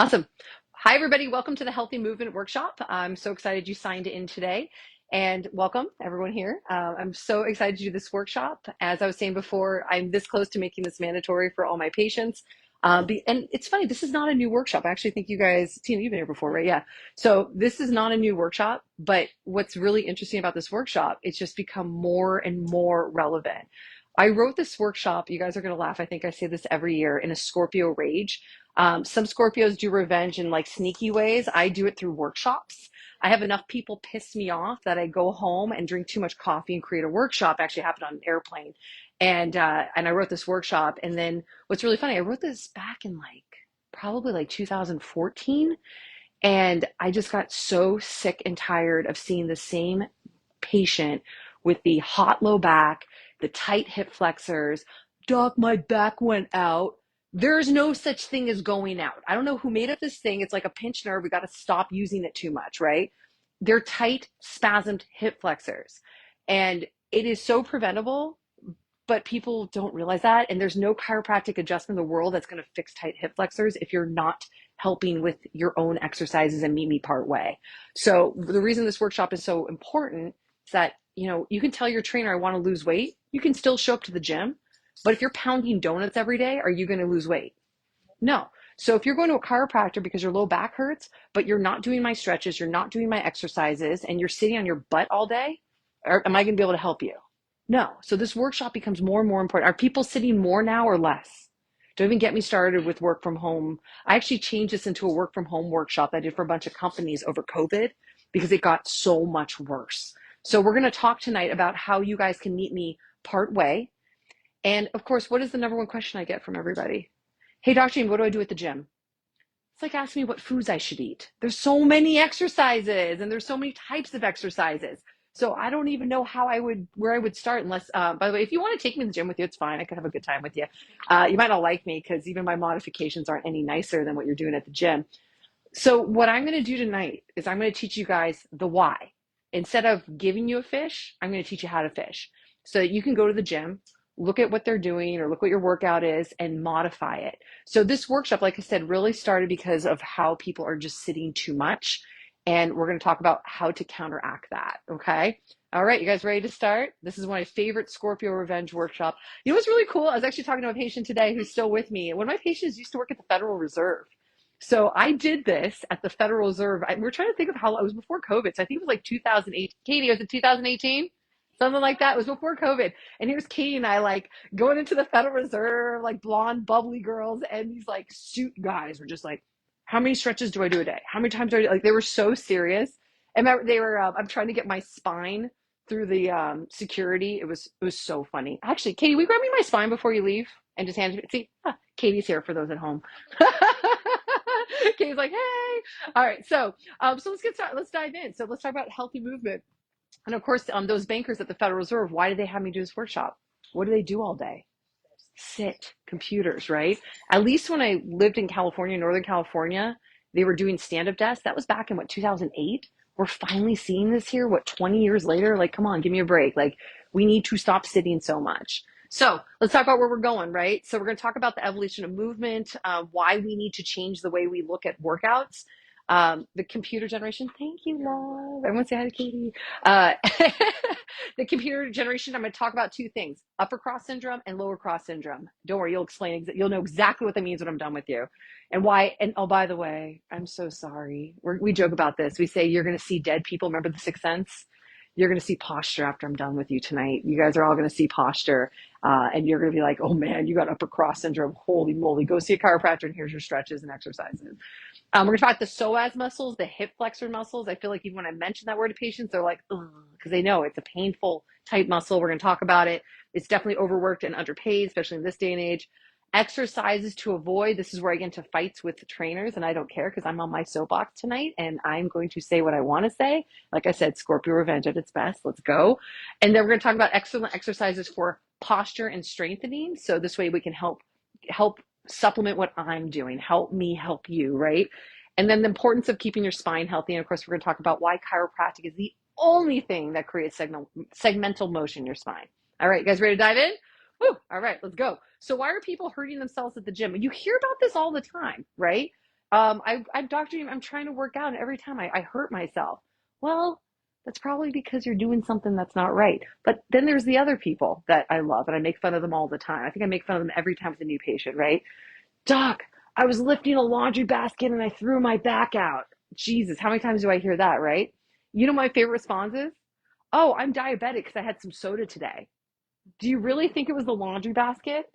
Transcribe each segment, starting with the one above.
Awesome. Hi, everybody. Welcome to the Healthy Movement Workshop. I'm so excited you signed in today. And welcome, everyone here. I'm so excited to do this workshop. As I was saying before, I'm this close to making this mandatory for all my patients. And it's funny, this is not a new workshop. I actually think you guys, Tina, you've been here before, right? Yeah. So this is not a new workshop, but what's really interesting about this workshop, it's just become more and more relevant. I wrote this workshop, you guys are going to laugh. I think I say this every year, in a Scorpio rage. Some Scorpios do revenge in like sneaky ways. I do it through workshops. I have enough people piss me off that I go home and drink too much coffee and create a workshop. Actually happened on an airplane. And I wrote this workshop. And then what's really funny, I wrote this back in probably like 2014. And I just got so sick and tired of seeing the same patient with the hot low back, the tight hip flexors. Doc, my back went out. There's no such thing as going out. I don't know who made up this thing. It's like a pinched nerve. We got to stop using it too much, right? They're tight, spasmed hip flexors. And it is so preventable, but people don't realize that. And there's no chiropractic adjustment in the world that's going to fix tight hip flexors if you're not helping with your own exercises and meet me part way. So the reason this workshop is so important is that, you can tell your trainer, I want to lose weight. You can still show up to the gym, but if you're pounding donuts every day, are you going to lose weight? No. So if you're going to a chiropractor because your low back hurts, but you're not doing my stretches, you're not doing my exercises, and you're sitting on your butt all day, am I going to be able to help you? No. So this workshop becomes more and more important. Are people sitting more now or less? Don't even get me started with work from home. I actually changed this into a work from home workshop that I did for a bunch of companies over COVID because it got so much worse. So we're going to talk tonight about how you guys can meet me part way. And of course, what is the number one question I get from everybody? Hey, Dr. Jean, what do I do at the gym? It's like asking me what foods I should eat. There's so many exercises and there's so many types of exercises. So I don't even know where I would start unless, by the way, if you want to take me to the gym with you, it's fine. I could have a good time with you. You might not like me because even my modifications aren't any nicer than what you're doing at the gym. So what I'm going to do tonight is I'm going to teach you guys the why. Instead of giving you a fish, I'm going to teach you how to fish so that you can go to the gym, look at what they're doing or look what your workout is and modify it. So this workshop, like I said, really started because of how people are just sitting too much. And we're going to talk about how to counteract that. Okay. All right. You guys ready to start? This is one of my favorite Scorpio revenge workshop. You know what's really cool? I was actually talking to a patient today who's still with me. One of my patients used to work at the Federal Reserve. So I did this at the Federal Reserve. We're trying to think of how it was before COVID. So I think it was like 2008. Katie, was it 2018? Something like that. It was before COVID. And here's Katie and I like going into the Federal Reserve, like blonde, bubbly girls. And these like suit guys were just like, how many stretches do I do a day? How many times do I do? Like they were so serious. And they were, I'm trying to get my spine through the security. It was so funny. Actually, Katie, will you grab me my spine before you leave and just hand it? See, Katie's here for those at home. Katie's like, hey. All right. So let's get started. Let's dive in. So let's talk about healthy movement. And of course, those bankers at the Federal Reserve, why did they have me do this workshop? What do they do all day? Sit, computers, right? At least when I lived in California, Northern California, they were doing stand-up desks. That was back in 2008? We're finally seeing this here, 20 years later? Like, come on, give me a break. Like, we need to stop sitting so much. So let's talk about where we're going, right? So we're going to talk about the evolution of movement, why we need to change the way we look at workouts. The computer generation, thank you, love. Everyone say hi to Katie. Uh, the computer generation, I'm going to talk about two things, upper cross syndrome and lower cross syndrome. Don't worry, you'll know exactly what that means when I'm done with you. And why, and oh, by the way, I'm so sorry. We joke about this. We say you're going to see dead people. Remember the Sixth Sense? You're going to see posture after I'm done with you tonight. You guys are all going to see posture. And you're going to be like, oh man, you got upper cross syndrome. Holy moly, go see a chiropractor and here's your stretches and exercises. We're going to talk about the psoas muscles, the hip flexor muscles. I feel like even when I mention that word to patients, they're like, ugh, because they know it's a painful, tight muscle. We're going to talk about it. It's definitely overworked and underpaid, especially in this day and age. Exercises to avoid. This is where I get into fights with the trainers, and I don't care because I'm on my soapbox tonight, and I'm going to say what I want to say. Like I said, Scorpio revenge at its best. Let's go. And then we're going to talk about excellent exercises for posture and strengthening. So this way we can help supplement what I'm doing, help me help you, right? And then the importance of keeping your spine healthy. And of course, we're going to talk about why chiropractic is the only thing that creates segmental motion in your spine. All right, you guys ready to dive in? Woo, all right, let's go. So why are people hurting themselves at the gym? You hear about this all the time, right? I've doctored him. I'm trying to work out, and every time I hurt myself. Well, that's probably because you're doing something that's not right. But then there's the other people that I love, and I make fun of them all the time. I think I make fun of them every time with a new patient, right? Doc, I was lifting a laundry basket and I threw my back out. Jesus, how many times do I hear that, right? You know, my favorite response is, oh, I'm diabetic because I had some soda today. Do you really think it was the laundry basket?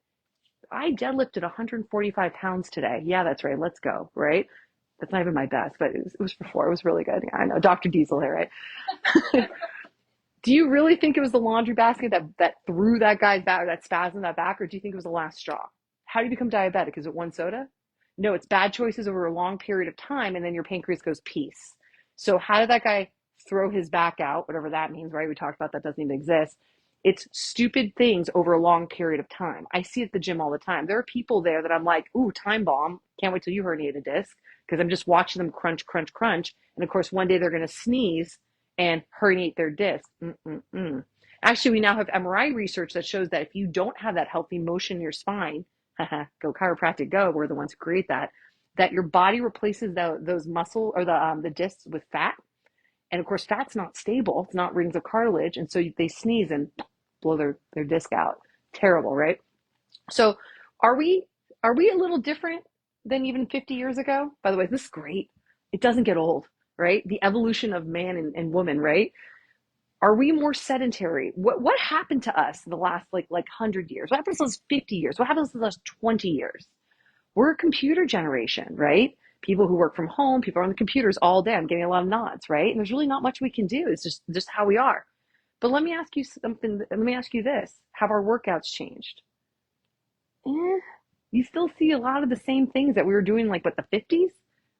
I deadlifted 145 pounds today. Yeah, that's right. Let's go, right? That's not even my best, but it was before. It was really good. Yeah, I know. Dr. Diesel here, right? Do you really think it was the laundry basket that threw that guy's back, that spasm that back, or do you think it was the last straw? How do you become diabetic? Is it one soda? No, it's bad choices over a long period of time, and then your pancreas goes peace. So how did that guy throw his back out, whatever that means, right? We talked about that doesn't even exist. It's stupid things over a long period of time. I see it at the gym all the time. There are people there that I'm like, ooh, time bomb. Can't wait till you herniate a disc because I'm just watching them crunch, crunch, crunch. And of course, one day they're going to sneeze and herniate their disc. Mm-mm-mm. Actually, we now have MRI research that shows that if you don't have that healthy motion in your spine, go chiropractic, go. We're the ones who create that. That your body replaces those muscle or the discs with fat, and of course, fat's not stable. It's not rings of cartilage, and so they sneeze and blow their disc out. Terrible, right? So, are we a little different than even 50 years ago? By the way, this is great. It doesn't get old, right? The evolution of man and woman, right? Are we more sedentary? What happened to us in the last like 100 years? What happened to us 50 years? What happened to us 20 years? We're a computer generation, right? People who work from home, people are on the computers all day. I'm getting a lot of nods, right? And there's really not much we can do. It's just how we are. But let me ask you something. Let me ask you this: have our workouts changed? You still see a lot of the same things that we were doing like what the 50s,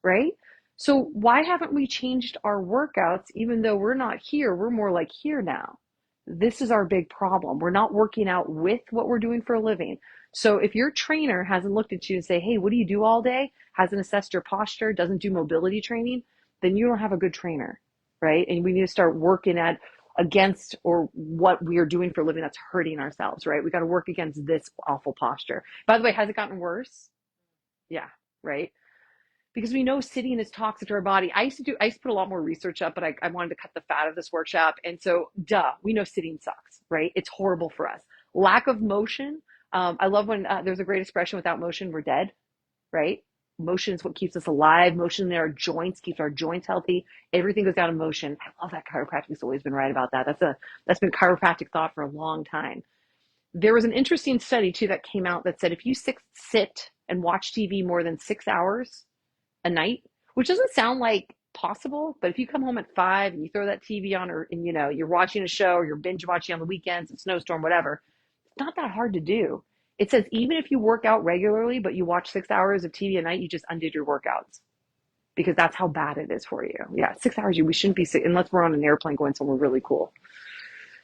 right? So why haven't we changed our workouts even though we're not here? We're more like here now. This is our big problem. We're not working out with what we're doing for a living. So if your trainer hasn't looked at you and say, "Hey, what do you do all day?" hasn't assessed your posture, doesn't do mobility training, then you don't have a good trainer, right? And we need to start working at against or what we are doing for a living that's hurting ourselves, right? We got to work against this awful posture. By the way, has it gotten worse? Yeah, right. Because we know sitting is toxic to our body. I used to put a lot more research up, but I wanted to cut the fat of this workshop. And so, duh, we know sitting sucks, right? It's horrible for us. Lack of motion. I love when there's a great expression: without motion, we're dead, right? Motion is what keeps us alive. Motion in our joints keeps our joints healthy. Everything goes down in motion. I love that chiropractic's always been right about that. That's been chiropractic thought for a long time. There was an interesting study too that came out that said if you sit and watch TV more than 6 hours a night, which doesn't sound like possible, but if you come home at 5 and you throw that TV on, or and you're watching a show or you're binge watching on the weekends, a snowstorm, whatever, it's not that hard to do. It says even if you work out regularly, but you watch 6 hours of TV a night, you just undid your workouts because that's how bad it is for you. Yeah, 6 hours, we shouldn't be sick unless we're on an airplane going somewhere really cool.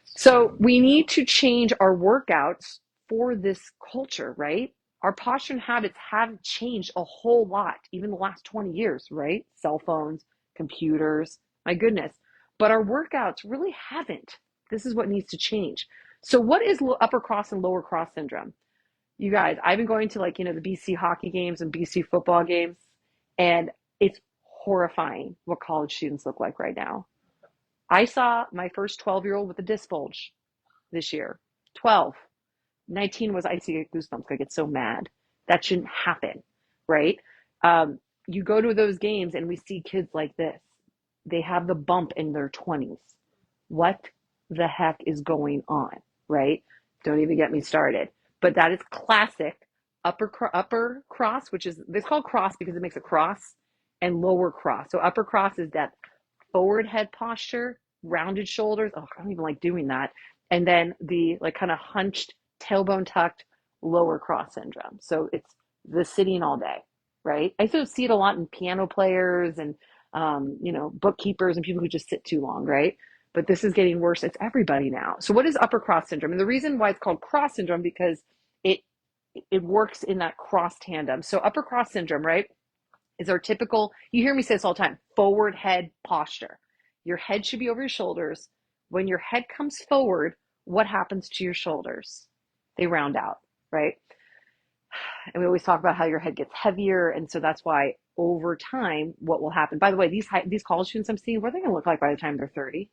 So we need to change our workouts for this culture, right? Our posture and habits have changed a whole lot, even the last 20 years, right? Cell phones, computers, my goodness. But our workouts really haven't. This is what needs to change. So what is upper cross and lower cross syndrome? You guys, I've been going to the BC hockey games and BC football games, and it's horrifying what college students look like right now. I saw my first 12-year-old with a disc bulge this year. 12. 19 was, I see goosebumps. I get so mad. That shouldn't happen, right? You go to those games and we see kids like this. They have the bump in their 20s. What the heck is going on, right? Don't even get me started. But that is classic upper cross, which is, it's called cross because it makes a cross, and lower cross. So upper cross is that forward head posture, rounded shoulders. Oh, I don't even like doing that. And then the kind of hunched, tailbone tucked, lower cross syndrome. So it's the sitting all day, right? I still see it a lot in piano players and, bookkeepers and people who just sit too long, right? But this is getting worse. It's everybody now. So what is upper cross syndrome? And the reason why it's called cross syndrome because it it works in that cross tandem. So upper cross syndrome, right, is our typical, you hear me say this all the time, forward head posture. Your head should be over your shoulders. When your head comes forward, what happens to your shoulders? They round out, right? And we always talk about how your head gets heavier. And so that's why over time, what will happen, by the way, these college students I'm seeing, what are they going to look like by the time they're 30? You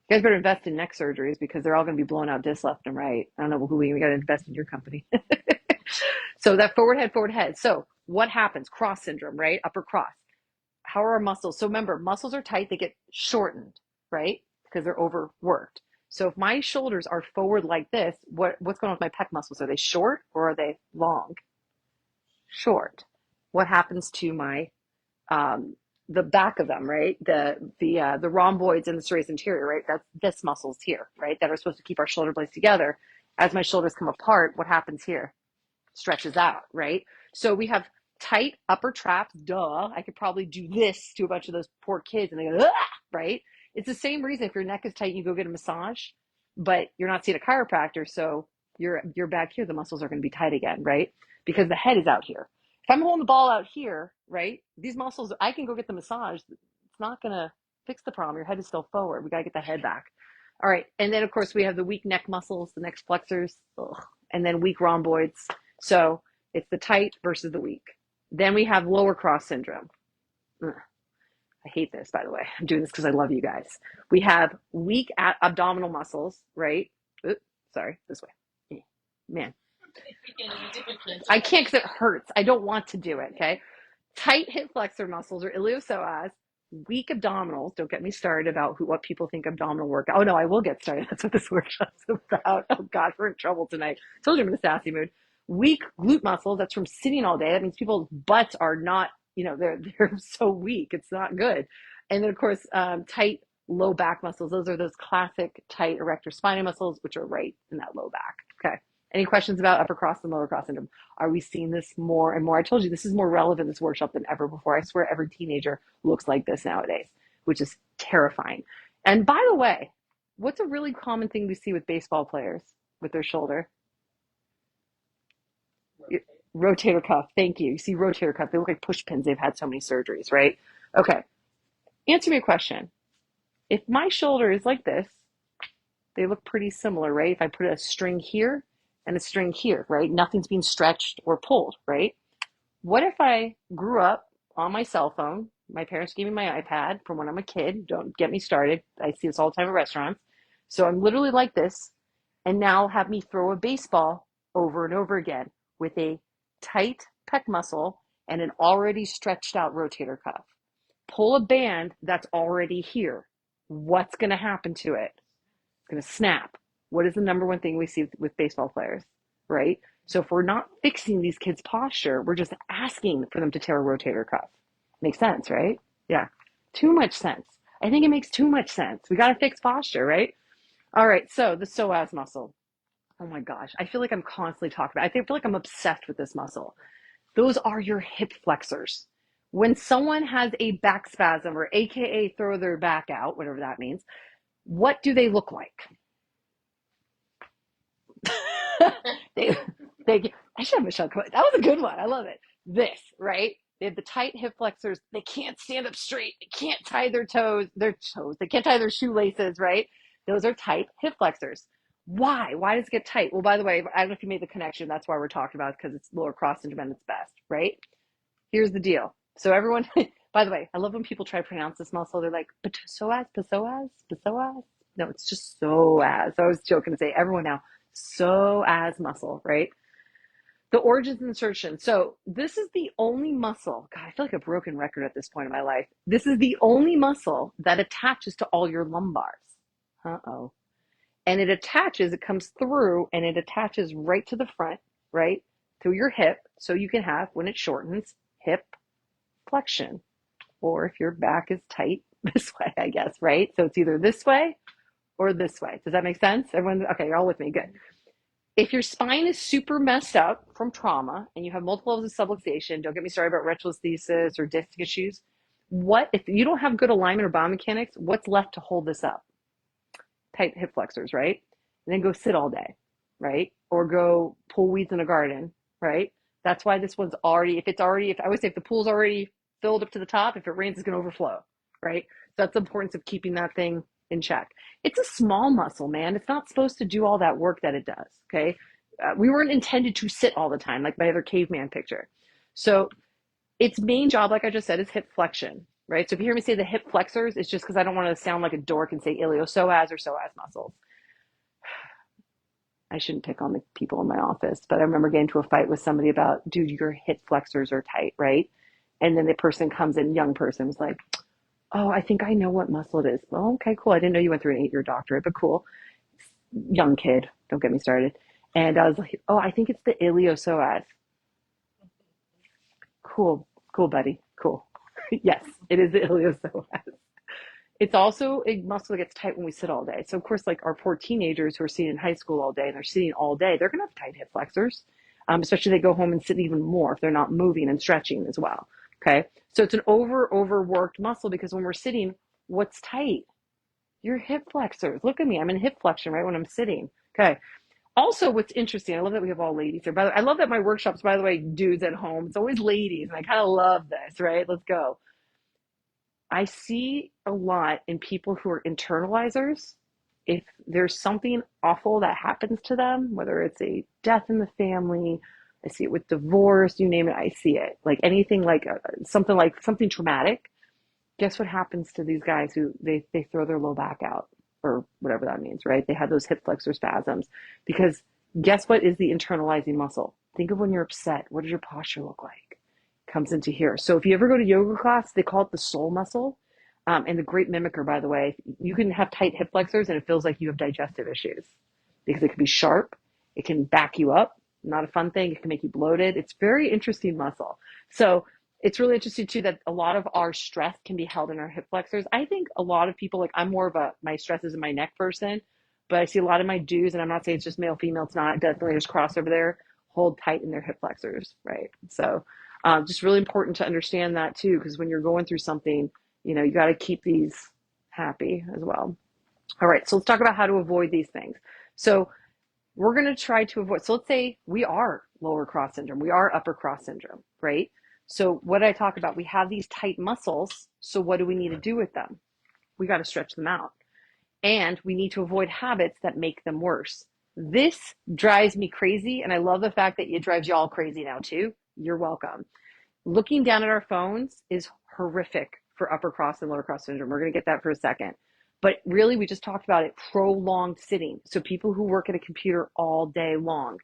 guys better invest in neck surgeries because they're all going to be blowing out discs left and right. I don't know who we got to invest in your company. So that forward head. So what happens? Cross syndrome, right? Upper cross. How are our muscles? So remember, muscles are tight, they get shortened, right? Because they're overworked. So if my shoulders are forward like this, what's going on with my pec muscles? Are they short or are they long? Short. What happens to my the back of them, right? The rhomboids and the serratus anterior, right? That's this muscles here, right? That are supposed to keep our shoulder blades together. As my shoulders come apart, what happens here? Stretches out, right? So we have tight upper traps. Duh. I could probably do this to a bunch of those poor kids and they go, ah, right? It's the same reason if your neck is tight, you go get a massage, but you're not seeing a chiropractor. So you're back here, the muscles are going to be tight again, right? Because the head is out here. If I'm holding the ball out here, right? These muscles, I can go get the massage. It's not going to fix the problem. Your head is still forward. We got to get the head back. All right. And then of course we have the weak neck muscles, the neck flexors, and then weak rhomboids. So it's the tight versus the weak. Then we have lower cross syndrome. Ugh. I hate this, by the way. I'm doing this because I love you guys. We have weak abdominal muscles, right? Oops, sorry, this way. Man, I can't because it hurts. I don't want to do it, okay? Tight hip flexor muscles or iliopsoas, weak abdominals. Don't get me started about what people think abdominal work. Oh, no, I will get started. That's what this workshop's about. Oh, God, we're in trouble tonight. I told you I'm in a sassy mood. Weak glute muscles, that's from sitting all day. That means people's butts are not, they're so weak. It's not good. And then, of course, tight low back muscles. Those are those classic tight erector spinae muscles, which are right in that low back. Okay. Any questions about upper cross and lower cross syndrome? Are we seeing this more and more? I told you this is more relevant, this workshop, than ever before. I swear every teenager looks like this nowadays, which is terrifying. And by the way, what's a really common thing we see with baseball players with their shoulder? Rotator cuff. Thank you. You see rotator cuff. They look like push pins. They've had so many surgeries, right? Okay. Answer me a question. If my shoulder is like this, they look pretty similar, right? If I put a string here and a string here, right? Nothing's being stretched or pulled, right? What if I grew up on my cell phone? My parents gave me my iPad from when I'm a kid. Don't get me started. I see this all the time at restaurants. So I'm literally like this, and now have me throw a baseball over and over again with a tight pec muscle and an already stretched out rotator cuff. Pull a band that's already here. What's going to happen to it? It's going to snap. What is the number one thing we see with baseball players, right? So if we're not fixing these kids' posture, we're just asking for them to tear a rotator cuff. Makes sense, right? Yeah. Too much sense. I think it makes too much sense. We got to fix posture, right? All right. So the psoas muscle. Oh my gosh. I feel like I'm constantly talking about it. I feel like I'm obsessed with this muscle. Those are your hip flexors. When someone has a back spasm or AKA throw their back out, whatever that means, what do they look like? they, I should have Michelle. That was a good one. I love it. This, right? They have the tight hip flexors. They can't stand up straight. They can't tie their toes. They can't tie their shoelaces, right? Those are tight hip flexors. Why? Why does it get tight? Well, by the way, I don't know if you made the connection. That's why we're talking about it, because it's lower cross syndrome and it's best, right? Here's the deal. So everyone, by the way, I love when people try to pronounce this muscle. They're like, psoas, psoas, psoas. No, it's just psoas. So I was joking to say everyone now, psoas muscle, right? The origins and insertion. So this is the only muscle. God, I feel like a broken record at this point in my life. This is the only muscle that attaches to all your lumbars. Uh-oh. And it comes through and it attaches right to the front, right? Through your hip. So you can have, when it shortens, hip flexion. Or if your back is tight, this way, I guess, right? So it's either this way or this way. Does that make sense? Everyone, okay, you're all with me. Good. If your spine is super messed up from trauma and you have multiple levels of subluxation, don't get me started about retrolisthesis or disc issues. What if you don't have good alignment or biomechanics? What's left to hold this up? Tight hip flexors, right? And then go sit all day, right? Or go pull weeds in a garden, right? That's why this one's already, if I always say if the pool's already filled up to the top, if it rains, it's going to overflow, right? So that's the importance of keeping that thing in check. It's a small muscle, man. It's not supposed to do all that work that it does, okay? we weren't intended to sit all the time, like my other caveman picture. So its main job, like I just said, is hip flexion, right? So if you hear me say the hip flexors, it's just because I don't want to sound like a dork and say iliopsoas or psoas muscles. I shouldn't pick on the people in my office, but I remember getting into a fight with somebody about, dude, your hip flexors are tight, right? And then the person comes in, young person was like, oh, I think I know what muscle it is. Well, okay, cool. I didn't know you went through an 8-year doctorate, but cool. Young kid, don't get me started. And I was like, oh, I think it's the iliopsoas. Cool, cool, buddy, cool. Yes, it is the iliopsoas. It's also a muscle that gets tight when we sit all day. So of course, like our poor teenagers who are sitting in high school all day and they're sitting all day, they're going to have tight hip flexors, especially if they go home and sit even more if they're not moving and stretching as well. Okay, so it's an overworked muscle because when we're sitting, what's tight? Your hip flexors. Look at me, I'm in hip flexion right when I'm sitting. Okay. Also, what's interesting, I love that we have all ladies here. By the way, I love that my workshops, by the way, dudes at home, it's always ladies, and I kind of love this, right? Let's go. I see a lot in people who are internalizers. If there's something awful that happens to them, whether it's a death in the family, I see it with divorce, you name it, I see it. Like anything like something traumatic. Guess what happens to these guys who they throw their low back out or whatever that means, right? They have those hip flexor spasms because guess what is the internalizing muscle? Think of when you're upset. What does your posture look like? Comes into here. So if you ever go to yoga class, they call it the soul muscle. And the great mimicker, by the way, you can have tight hip flexors and it feels like you have digestive issues because it can be sharp. It can back you up. Not a fun thing. It can make you bloated. It's very interesting muscle. So it's really interesting too that a lot of our stress can be held in our hip flexors. I think a lot of people, like I'm more of my stress is in my neck person, but I see a lot of my dudes, and I'm not saying it's just male, female, it's not, definitely there's crossover there, hold tight in their hip flexors, right? So just really important to understand that too, because when you're going through something, you got to keep these happy as well. All right, so let's talk about how to avoid these things. So we're going to try to avoid, so let's say we are lower cross syndrome, we are upper cross syndrome, right? So what did I talk about? We have these tight muscles. So what do we need to do with them? We got to stretch them out. And we need to avoid habits that make them worse. This drives me crazy. And I love the fact that it drives y'all crazy now too. You're welcome. Looking down at our phones is horrific for upper cross and lower cross syndrome. We're going to get that for a second. But really, we just talked about it, prolonged sitting. So people who work at a computer all day long,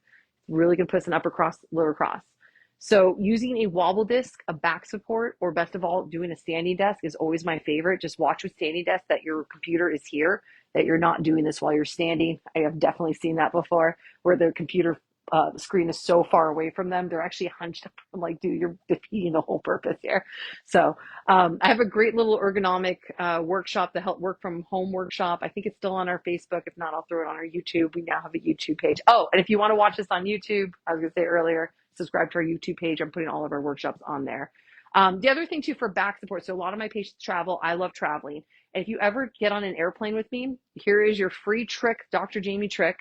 really going to put us in upper cross, lower cross. So using a wobble disc, a back support, or best of all, doing a standing desk is always my favorite. Just watch with standing desk that your computer is here, that you're not doing this while you're standing. I have definitely seen that before, where the computer screen is so far away from them, they're actually hunched up. I'm like, dude, you're defeating the whole purpose here. So I have a great little ergonomic workshop, the help work from home workshop. I think it's still on our Facebook. If not, I'll throw it on our YouTube. We now have a YouTube page. Oh, and if you want to watch this on YouTube, I was going to say earlier, subscribe to our YouTube page. I'm putting all of our workshops on there. The other thing too for back support, so a lot of my patients travel. I love traveling. And if you ever get on an airplane with me, here is your free trick, Dr. Jamie trick.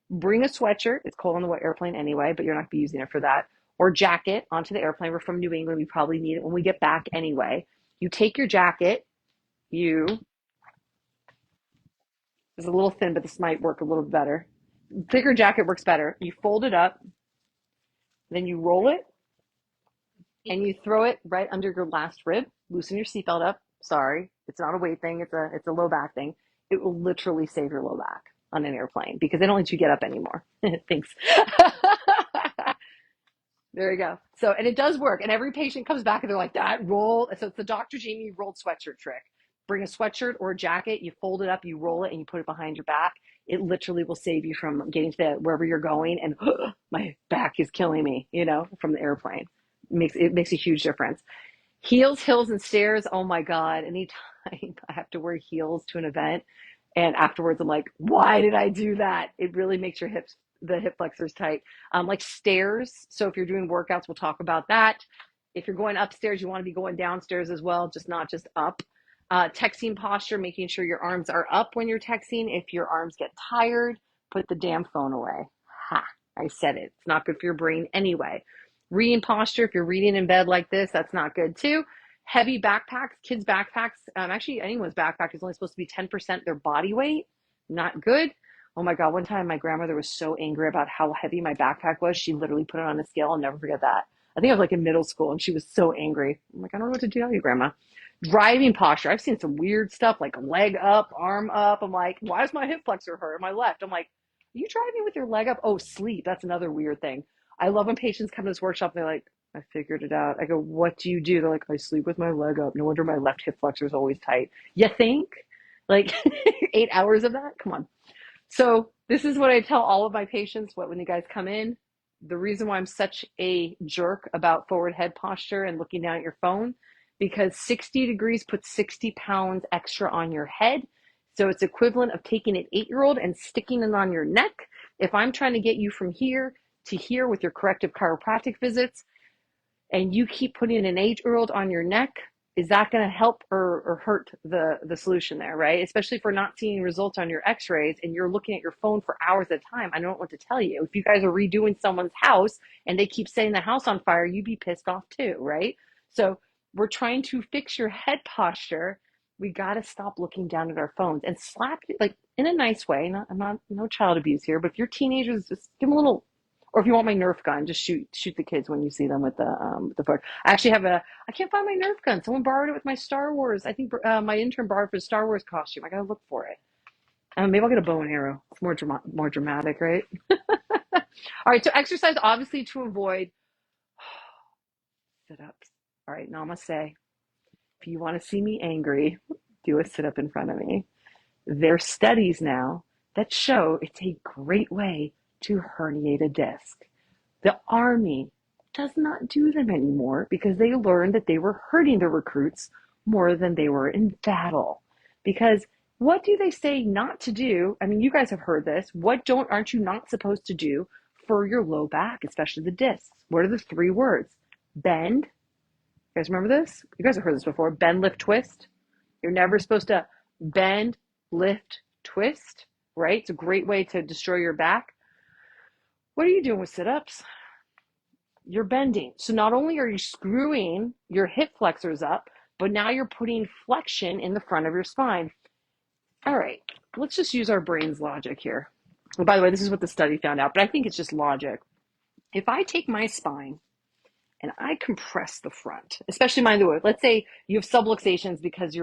Bring a sweatshirt. It's cold on the airplane anyway, but you're not going to be using it for that. Or jacket onto the airplane. We're from New England. We probably need it when we get back anyway. You take your jacket. It's a little thin, but this might work a little better. Thicker jacket works better. You fold it up, then you roll it, and you throw it right under your last rib. Loosen your seatbelt up. Sorry, it's not a weight thing. It's a low back thing. It will literally save your low back on an airplane because they don't let you get up anymore. Thanks. There you go. So, and it does work. And every patient comes back and they're like, that roll. So it's the Dr. Jamie rolled sweatshirt trick. Bring a sweatshirt or a jacket, you fold it up, you roll it, and you put it behind your back. It literally will save you from getting to wherever you're going. And my back is killing me, from the airplane. It makes a huge difference. Heels, hills, and stairs. Oh my God. Anytime I have to wear heels to an event and afterwards I'm like, why did I do that? It really makes the hip flexors tight. Like stairs. So if you're doing workouts, we'll talk about that. If you're going upstairs, you want to be going downstairs as well, just not just up. Texting posture, making sure your arms are up when you're texting. If your arms get tired, put the damn phone away. Ha, I said it. It's not good for your brain anyway. Reading posture, if you're reading in bed like this, that's not good too. Heavy backpacks, kids' backpacks, actually anyone's backpack is only supposed to be 10% their body weight. Not good. Oh my God, one time my grandmother was so angry about how heavy my backpack was. She literally put it on a scale. I'll never forget that. I think I was like in middle school and she was so angry. I'm like, I don't know what to tell you, Grandma. Driving posture. I've seen some weird stuff like leg up, arm up. I'm like, why does my hip flexor hurt? My left. I'm like, are you driving with your leg up? Oh, sleep. That's another weird thing. I love when patients come to this workshop and they're like, I figured it out. I go, what do you do? They're like, I sleep with my leg up. No wonder my left hip flexor is always tight. You think? Like 8 hours of that? Come on. So this is what I tell all of my patients when you guys come in. The reason why I'm such a jerk about forward head posture and looking down at your phone, because 60 degrees puts 60 pounds extra on your head. So it's equivalent of taking an 8-year-old and sticking it on your neck. If I'm trying to get you from here to here with your corrective chiropractic visits, and you keep putting an 8-year-old on your neck, is that going to help or hurt the solution there, right? Especially if we're not seeing results on your x-rays and you're looking at your phone for hours at a time. I don't know what to tell you. If you guys are redoing someone's house and they keep setting the house on fire, you'd be pissed off too, right? So we're trying to fix your head posture. We got to stop looking down at our phones and slap, like in a nice way. I'm not, no child abuse here, but if your teenagers, just give them a little, or if you want my Nerf gun, just shoot the kids when you see them with the fork. I actually have I can't find my Nerf gun. Someone borrowed it with my Star Wars. I think my intern borrowed for a Star Wars costume. I gotta look for it. Maybe I'll get a bow and arrow. It's more dramatic, right? All right. So exercise obviously to avoid sit-ups. All right, namaste. If you want to see me angry, do a sit-up in front of me. There's studies now that show it's a great way to herniate a disc. The Army does not do them anymore because they learned that they were hurting the recruits more than they were in battle. Because what do they say not to do? I mean, you guys have heard this. Aren't you not supposed to do for your low back, especially the discs? What are the 3 words? Bend. You guys remember this? You guys have heard this before. Bend, lift, twist. You're never supposed to bend, lift, twist, right? It's a great way to destroy your back. What are you doing with sit-ups? You're bending. So not only are you screwing your hip flexors up, but now you're putting flexion in the front of your spine. All right, let's just use our brain's logic here. And by the way, this is what the study found out, but I think it's just logic. If I take my spine and I compress the front, especially mind the way, let's say you have subluxations because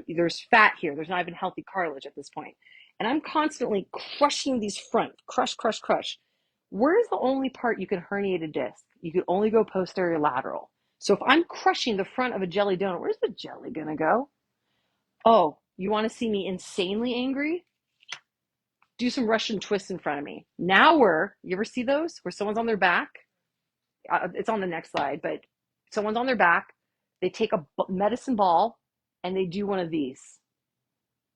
there's fat here. There's not even healthy cartilage at this point. And I'm constantly crushing these front, crush, crush, crush. Where's the only part you can herniate a disc? You can only go posterior lateral. So if I'm crushing the front of a jelly donut, where's the jelly gonna go? Oh, you want to see me insanely angry? Do some Russian twists in front of me. Now you ever see those? Where someone's on their back? It's on the next slide, but someone's on their back. They take a medicine ball and they do one of these,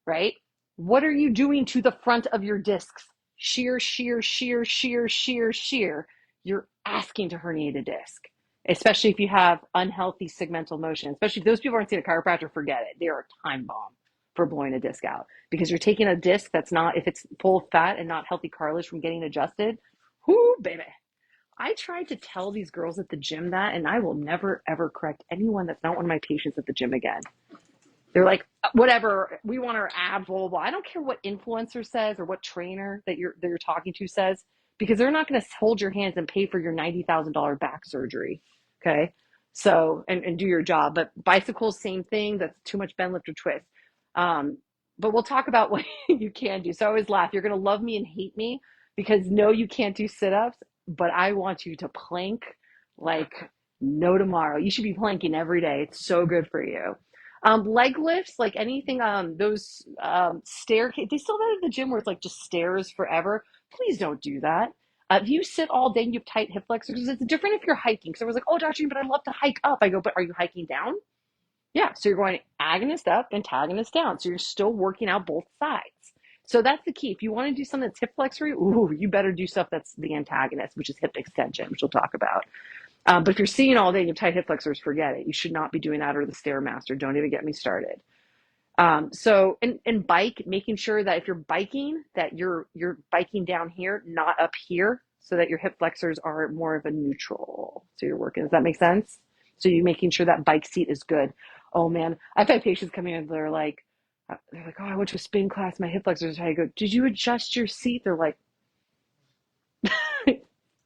right? What are you doing to the front of your discs? Shear, shear, shear, shear, shear, shear. You're asking to herniate a disc, especially if you have unhealthy segmental motion. Especially if those people aren't seeing a chiropractor, forget it. They are a time bomb for blowing a disc out because you're taking a disc that's not, if it's full of fat and not healthy cartilage from getting adjusted, whoo, baby. I tried to tell these girls at the gym that, and I will never, ever correct anyone that's not one of my patients at the gym again. They're like, whatever, we want our abs, blah, blah, blah. I don't care what influencer says or what trainer that you're talking to says, because they're not going to hold your hands and pay for your $90,000 back surgery. Okay. So, and do your job. But bicycles, same thing. That's too much bend, lift, or twist. But we'll talk about what you can do. So I always laugh. You're going to love me and hate me because no, you can't do sit-ups, but I want you to plank like no tomorrow. You should be planking every day. It's so good for you. Leg lifts, like anything, those staircase, they still have that at the gym where it's like just stairs forever. Please don't do that. If you sit all day and you have tight hip flexors, it's different if you're hiking. So I was like, oh, Dr. Jean, but I love to hike up. I go, but are you hiking down? Yeah, so you're going agonist up, antagonist down. So you're still working out both sides. So that's the key. If you want to do something that's hip flexory, ooh, you better do stuff that's the antagonist, which is hip extension, which we'll talk about. But if you're seeing all day and you have tight hip flexors, forget it. You should not be doing that or the Stairmaster. Don't even get me started. So and bike, making sure that if you're biking, that you're biking down here, not up here, so that your hip flexors are more of a neutral. So you're working. Does that make sense? So you're making sure that bike seat is good. Oh man, I've had patients come in and they're like, They're like, oh, I went to a spin class. My hip flexors. I go, did you adjust your seat? They're like,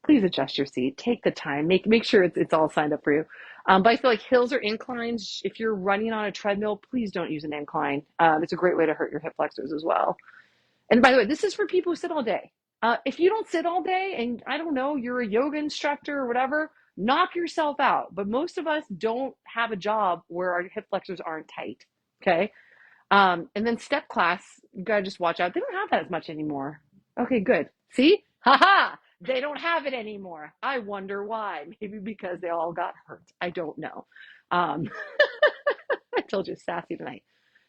please adjust your seat. Take the time. Make sure it's all signed up for you. But I feel like hills or inclines, if you're running on a treadmill, please don't use an incline. It's a great way to hurt your hip flexors as well. And by the way, this is for people who sit all day. If you don't sit all day and I don't know, you're a yoga instructor or whatever, knock yourself out. But most of us don't have a job where our hip flexors aren't tight. Okay. And then step class, you gotta just watch out. They don't have that as much anymore. Okay, good. See? Haha! They don't have it anymore. I wonder why. Maybe because they all got hurt. I don't know. Um, I told you, sassy tonight.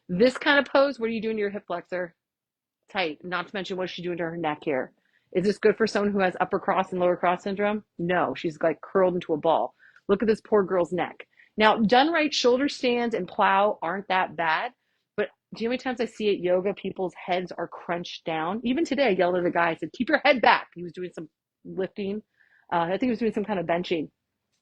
This kind of pose, what are you doing to your hip flexor? Tight. Not to mention, what's she doing to her neck here? Is this good for someone who has upper cross and lower cross syndrome? No, she's like curled into a ball. Look at this poor girl's neck. Now, done right, shoulder stands and plow aren't that bad, but do you know how many times I see at yoga, people's heads are crunched down? Even today, I yelled at a guy, I said, keep your head back. He was doing some lifting. I think he was doing some kind of benching.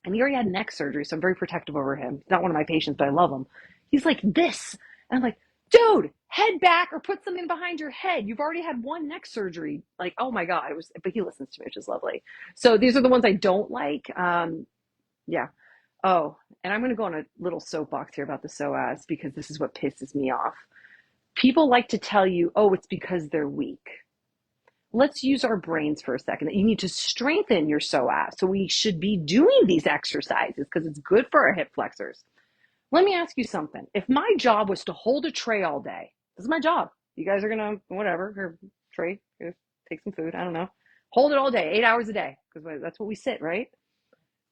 And he already had neck surgery, so I'm very protective over him. He's not one of my patients, but I love him. He's like this. And I'm like, dude, head back or put something behind your head. You've already had one neck surgery. Like, oh my God. But he listens to me, which is lovely. So these are the ones I don't like. Yeah. Oh, and I'm going to go on a little soapbox here about the psoas because this is what pisses me off. People like to tell you, oh, it's because they're weak. Let's use our brains for a second. You need to strengthen your psoas. So we should be doing these exercises because it's good for our hip flexors. Let me ask you something. If my job was to hold a tray all day, this is my job. You guys are going to, whatever, or tray, take some food, I don't know. Hold it all day, 8 hours a day, because that's what we sit, right?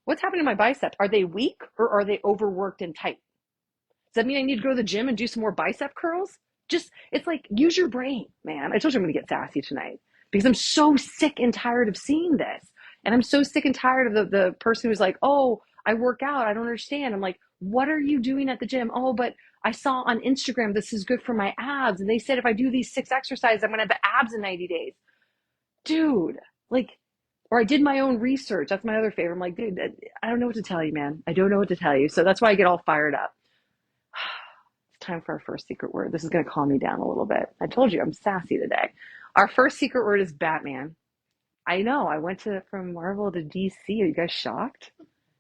What's happening to my biceps? Are they weak or are they overworked and tight? Does that mean I need to go to the gym and do some more bicep curls? Just, it's like, use your brain, man. I told you I'm going to get sassy tonight because I'm so sick and tired of seeing this. And I'm so sick and tired of the person who's like, oh, I work out. I don't understand. I'm like, what are you doing at the gym? Oh, but I saw on Instagram this is good for my abs. And they said if I do these 6 exercises, I'm going to have abs in 90 days. Dude, like, or I did my own research. That's my other favorite. I'm like, dude, I don't know what to tell you, man. I don't know what to tell you. So that's why I get all fired up. It's time for our first secret word. This is going to calm me down a little bit. I told you I'm sassy today. Our first secret word is Batman. I know. I went from Marvel to DC. Are you guys shocked?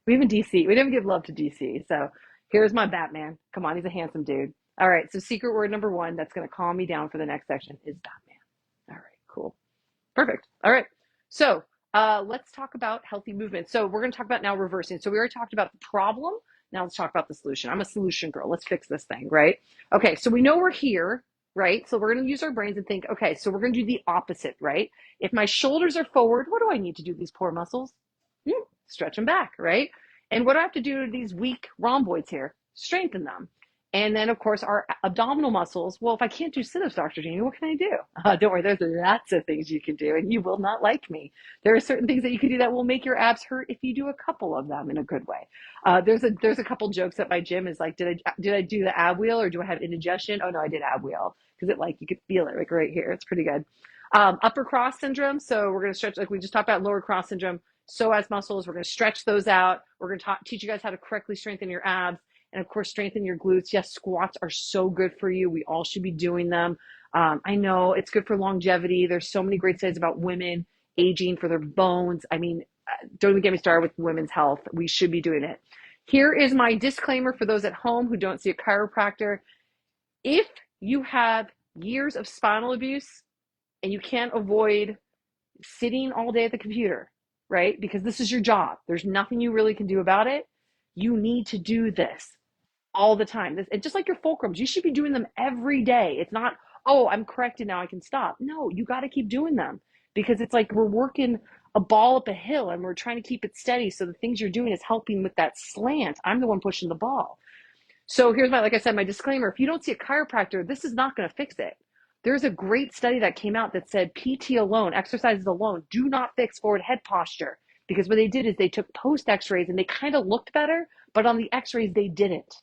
We even DC. We didn't give love to DC. So here's my Batman. Come on, he's a handsome dude. All right. So secret word number 1 that's going to calm me down for the next section is Batman. All right. Cool. Perfect. All right. So let's talk about healthy movement. So we're going to talk about now reversing. So we already talked about the problem. Now let's talk about the solution. I'm a solution girl. Let's fix this thing, right? Okay, so we know we're here, right? So we're going to use our brains and think, okay, so we're going to do the opposite, right? If my shoulders are forward, what do I need to do these poor muscles? Stretch them back, right? And what do I have to do to these weak rhomboids here? Strengthen them. And then, of course, our abdominal muscles. Well, if I can't do sit-ups, Dr. Jamie, what can I do? Don't worry, there's lots of things you can do, and you will not like me. There are certain things that you can do that will make your abs hurt if you do a couple of them in a good way. There's a couple jokes at my gym. Is like, did I do the ab wheel or do I have indigestion? Oh no, I did ab wheel because you could feel it like right here. It's pretty good. Upper cross syndrome. So we're gonna stretch like we just talked about lower cross syndrome. Psoas muscles. We're gonna stretch those out. We're gonna teach you guys how to correctly strengthen your abs. And of course, strengthen your glutes. Yes, squats are so good for you. We all should be doing them. I know it's good for longevity. There's so many great studies about women aging for their bones. I mean, don't even get me started with women's health. We should be doing it. Here is my disclaimer for those at home who don't see a chiropractor. If you have years of spinal abuse and you can't avoid sitting all day at the computer, right? Because this is your job. There's nothing you really can do about it. You need to do this all the time. And just like your fulcrums, you should be doing them every day. It's not, oh, I'm corrected now, I can stop. No, you got to keep doing them because it's like we're working a ball up a hill and we're trying to keep it steady. So the things you're doing is helping with that slant. I'm the one pushing the ball. So here's like I said, my disclaimer. If you don't see a chiropractor, this is not going to fix it. There's a great study that came out that said PT alone, exercises alone, do not fix forward head posture. Because what they did is they took post x-rays and they kind of looked better, but on the x-rays they didn't.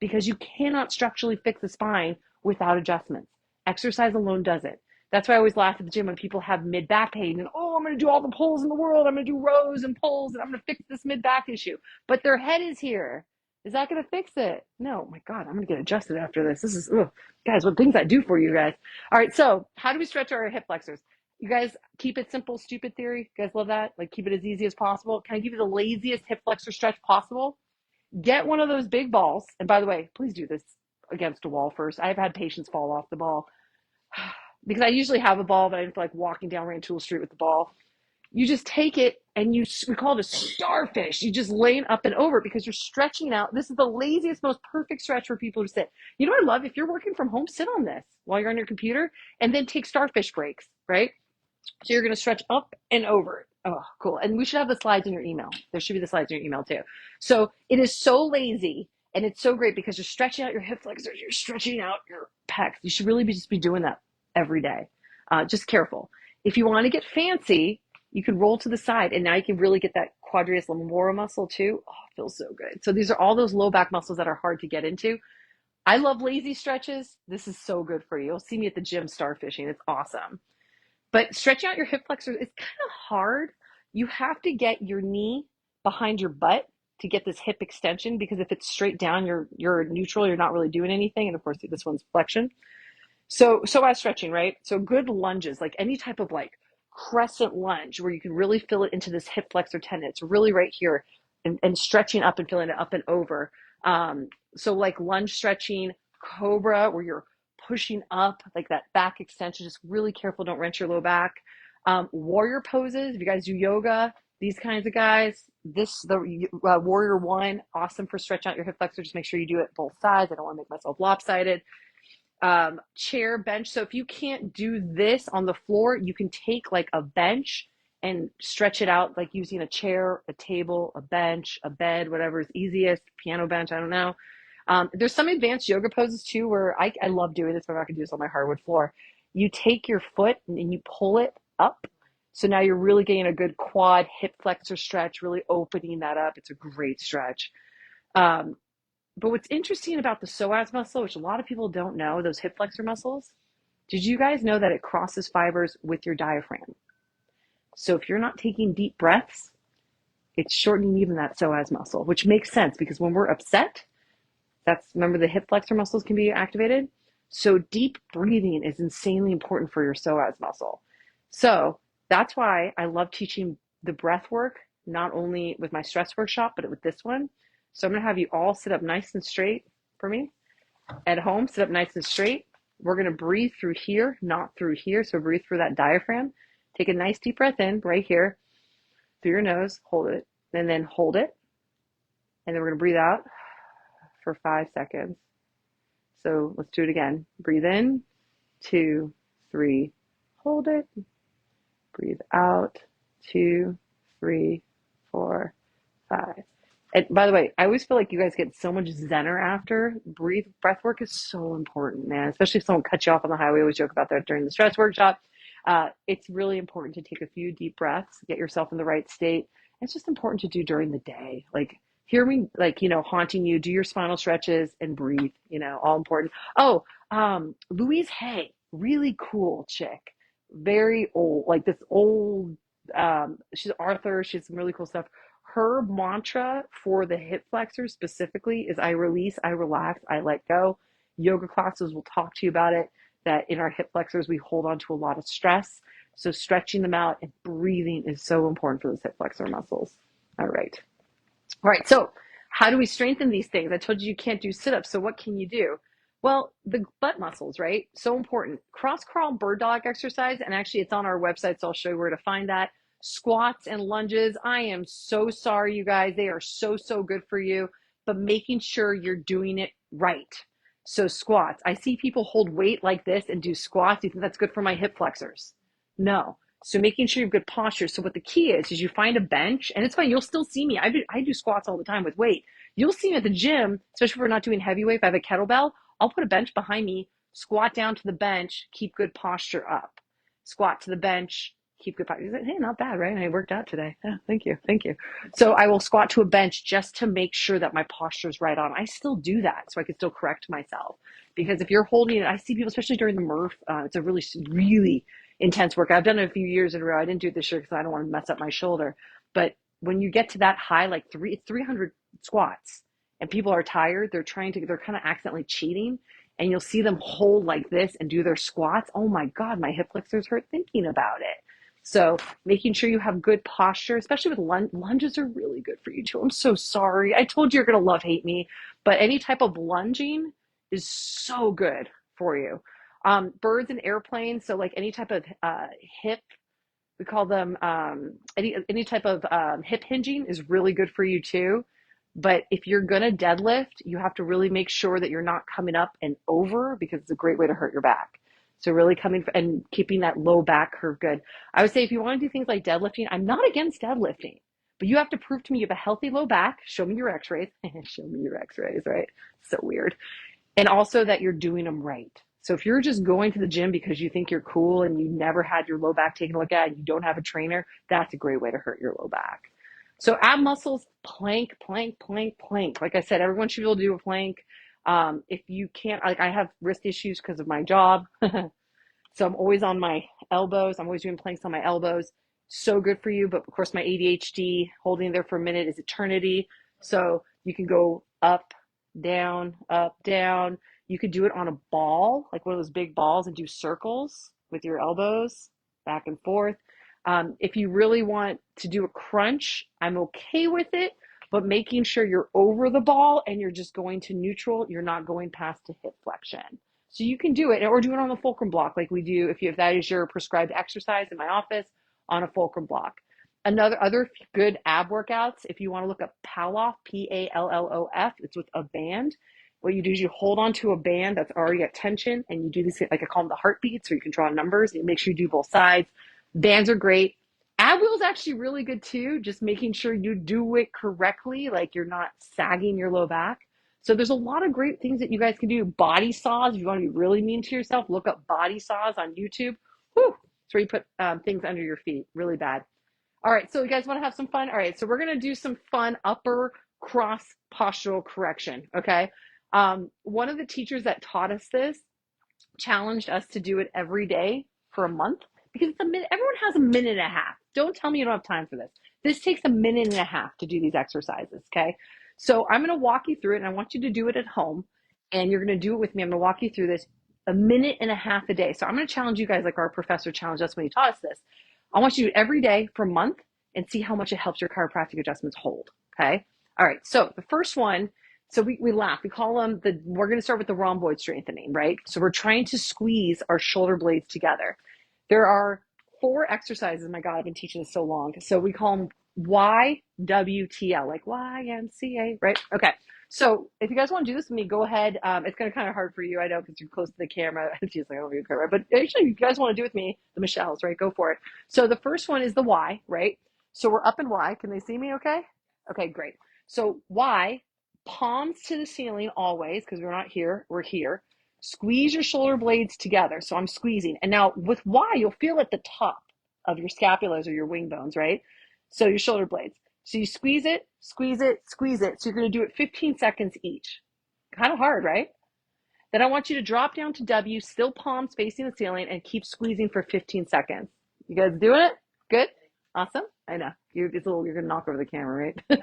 Because you cannot structurally fix the spine without adjustments. Exercise alone does it. That's why I always laugh at the gym when people have mid-back pain and, oh, I'm going to do all the pulls in the world. I'm going to do rows and pulls and I'm going to fix this mid-back issue. But their head is here Is that going to fix it? No, my God, I'm going to get adjusted after this. This is, ugh. Guys, what things I do for you guys. All right, so how do we stretch our hip flexors? You guys keep it simple, stupid theory. You guys love that? Like keep it as easy as possible. Can I give you the laziest hip flexor stretch possible? Get one of those big balls. And by the way, please do this against a wall first. I've had patients fall off the ball because I usually have a ball, but I didn't feel like walking down Rantoul Street with the ball. You just take it and we call it a starfish. You just lay up and over because you're stretching out. This is the laziest, most perfect stretch for people to sit. You know what I love? If you're working from home, sit on this while you're on your computer and then take starfish breaks, right? So you're going to stretch up and over. Oh, cool. And we should have the slides in your email. There should be the slides in your email too. So it is so lazy and it's so great because you're stretching out your hip flexors. You're stretching out your pecs. You should really just be doing that every day. Just careful. If you want to get fancy, you can roll to the side and now you can really get that quadriceps lumborum muscle too. Oh, it feels so good. So these are all those low back muscles that are hard to get into. I love lazy stretches. This is so good for you. You'll see me at the gym starfishing. It's awesome. But stretching out your hip flexors is kind of hard. You have to get your knee behind your butt to get this hip extension because if it's straight down, you're neutral, you're not really doing anything. And of course, this one's flexion. So as stretching, right? So good lunges, like any type of like crescent lunge where you can really feel it into this hip flexor tendon. It's really right here and stretching up and feeling it up and over. So like lunge stretching, cobra, where you're pushing up like that back extension. Just really careful, don't wrench your low back. Warrior poses, if you guys do yoga, these kinds of guys, the warrior one, awesome for stretching out your hip flexor. Just make sure you do it both sides. I don't want to make myself lopsided. Chair, bench. So if you can't do this on the floor, you can take like a bench and stretch it out, like using a chair, a table, a bench, a bed, whatever is easiest, piano bench, I don't know. There's some advanced yoga poses too, where I love doing this, but I'm not gonna do this on my hardwood floor. You take your foot and you pull it up. So now you're really getting a good quad hip flexor stretch, really opening that up. It's a great stretch. But what's interesting about the psoas muscle, which a lot of people don't know, those hip flexor muscles, did you guys know that it crosses fibers with your diaphragm? So if you're not taking deep breaths, it's shortening even that psoas muscle, which makes sense because when we're upset, remember the hip flexor muscles can be activated. So deep breathing is insanely important for your psoas muscle. So that's why I love teaching the breath work, not only with my stress workshop, but with this one. So I'm going to have you all sit up nice and straight for me. At home, sit up nice and straight. We're going to breathe through here, not through here. So breathe through that diaphragm. Take a nice deep breath in right here through your nose. Hold it. And then hold it. And then we're going to breathe out for 5 seconds. So let's do it again. Breathe in, 2, 3, hold it. Breathe out, 2, 3, 4, 5. And by the way, I always feel like you guys get so much zenner after. Breath work is so important, man. Especially if someone cuts you off on the highway. We always joke about that during the stress workshop. It's really important to take a few deep breaths, get yourself in the right state. It's just important to do during the day. Like, hear me, like, haunting you, do your spinal stretches and breathe, all important. Oh, Louise Hay, really cool chick, very old, like this old, she's Arthur, she has some really cool stuff. Her mantra for the hip flexors specifically is I release, I relax, I let go. Yoga classes will talk to you about it, that in our hip flexors, we hold on to a lot of stress. So stretching them out and breathing is so important for those hip flexor muscles. All right. All right, so how do we strengthen these things? I told you you can't do sit-ups, so what can you do? Well, the butt muscles, right? So important. Cross crawl bird dog exercise, and actually it's on our website, so I'll show you where to find that. Squats and lunges. I am so sorry, you guys. They are so, so good for you, but making sure you're doing it right. So squats. I see people hold weight like this and do squats. You think that's good for my hip flexors? No. So making sure you have good posture. So what the key is you find a bench, and it's fine. You'll still see me. I do squats all the time with weight. You'll see me at the gym, especially if we're not doing heavy weight. If I have a kettlebell, I'll put a bench behind me, squat down to the bench, keep good posture up. Squat to the bench, keep good posture. Hey, not bad, right? I worked out today. Yeah, thank you. Thank you. So I will squat to a bench just to make sure that my posture is right on. I still do that so I can still correct myself. Because if you're holding it, I see people, especially during the Murph, it's a really, really intense work. I've done it a few years in a row. I didn't do it this year because I don't want to mess up my shoulder. But when you get to that high, like it's 300 squats, and people are tired, they're kind of accidentally cheating, and you'll see them hold like this and do their squats. Oh my God, my hip flexors hurt thinking about it. So making sure you have good posture, especially with lunges are really good for you too. I'm so sorry. I told you you're going to love hate me, but any type of lunging is so good for you. Birds and airplanes. So like any type of hip, we call them any type of hip hinging is really good for you too. But if you're gonna deadlift, you have to really make sure that you're not coming up and over, because it's a great way to hurt your back. So really coming and keeping that low back curve good. I would say if you want to do things like deadlifting, I'm not against deadlifting, but you have to prove to me you have a healthy low back. Show me your x-rays. Show me your x-rays, right? So weird. And also that you're doing them right. So if you're just going to the gym because you think you're cool and you never had your low back taken a look at and you don't have a trainer, that's a great way to hurt your low back. So ab muscles, plank, plank, plank, plank. Like I said, everyone should be able to do a plank. If you can't, like I have wrist issues because of my job. So I'm always on my elbows. I'm always doing planks on my elbows. So good for you. But of course, my ADHD, holding there for a minute is eternity. So you can go up, down, up, down. You could do it on a ball, like one of those big balls, and do circles with your elbows back and forth. If you really want to do a crunch, I'm okay with it, but making sure you're over the ball and you're just going to neutral, you're not going past a hip flexion. So you can do it, or do it on the fulcrum block like we do if that is your prescribed exercise in my office, on a fulcrum block. Other good ab workouts, if you want to look up Pallof, Pallof, it's with a band. What you do is you hold onto a band that's already at tension, and you do this, like I call them the heartbeats, so you can draw numbers, and make sure you do both sides. Bands are great. Ab wheel's actually really good too, just making sure you do it correctly, like you're not sagging your low back. So there's a lot of great things that you guys can do. Body saws, if you want to be really mean to yourself, look up body saws on YouTube. Whew, it's where you put things under your feet, really bad. All right, so you guys want to have some fun? All right, so we're going to do some fun upper cross postural correction, okay? One of the teachers that taught us this challenged us to do it every day for a month, because it's a minute. Everyone has a minute and a half. Don't tell me you don't have time for this. This takes a minute and a half to do these exercises, okay? So I'm going to walk you through it, and I want you to do it at home, and you're going to do it with me. I'm going to walk you through this a minute and a half a day. So I'm going to challenge you guys like our professor challenged us when he taught us this. I want you to do it every day for a month and see how much it helps your chiropractic adjustments hold, okay? All right, so the first one, so we laugh. We call them we're going to start with the rhomboid strengthening, right? So we're trying to squeeze our shoulder blades together. There are 4 exercises. My God, I've been teaching this so long. So we call them YWTL, like YMCA, right? Okay. So if you guys want to do this with me, go ahead. It's going to kind of hard for you, I know, because you're close to the camera. She's like, oh, you're right. But actually, if you guys want to do it with me, the Michelles, right? Go for it. So the first one is the Y, right? So we're up in Y. Can they see me okay? Okay, great. So Y, palms to the ceiling always, because we're not here, we're here. Squeeze your shoulder blades together. So I'm squeezing. And now with Y, you'll feel at the top of your scapulas or your wing bones, right? So your shoulder blades. So you squeeze it, squeeze it, squeeze it. So you're going to do it 15 seconds each. Kind of hard, right? Then I want you to drop down to W, still palms facing the ceiling, and keep squeezing for 15 seconds. You guys doing it? Good? Awesome? I know. You're going to knock over the camera, right?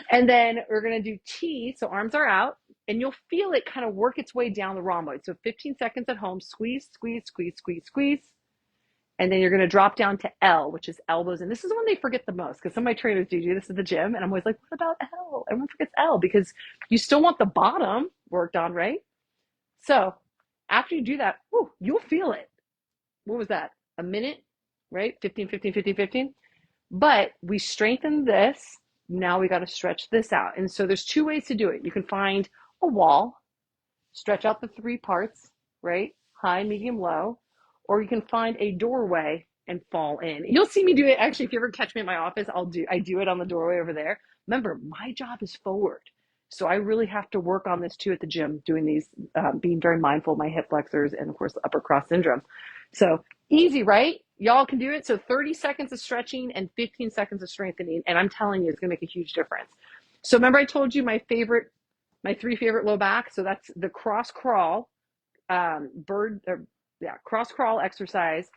And then we're going to do T, so arms are out, and you'll feel it kind of work its way down the rhomboid. So 15 seconds at home, squeeze, squeeze, squeeze, squeeze, squeeze. And then you're going to drop down to L, which is elbows. And this is when they forget the most, because some of my trainers do this at the gym. And I'm always like, what about L? Everyone forgets L, because you still want the bottom worked on, right? So after you do that, whew, you'll feel it. What was that? A minute, right? 15, 15, 15, 15. But we strengthen this. Now we got to stretch this out. And so there's 2 ways to do it. You can find a wall, stretch out the 3 parts, right? High, medium, low. Or you can find a doorway and fall in. You'll see me do it. Actually, if you ever catch me in my office, I do it on the doorway over there. Remember, my job is forward. So I really have to work on this too at the gym, doing these, being very mindful of my hip flexors and of course the upper cross syndrome. So easy, right? Y'all can do it. So 30 seconds of stretching and 15 seconds of strengthening. And I'm telling you, it's going to make a huge difference. So remember I told you my 3 favorite low back. So that's the cross crawl, cross crawl exercise,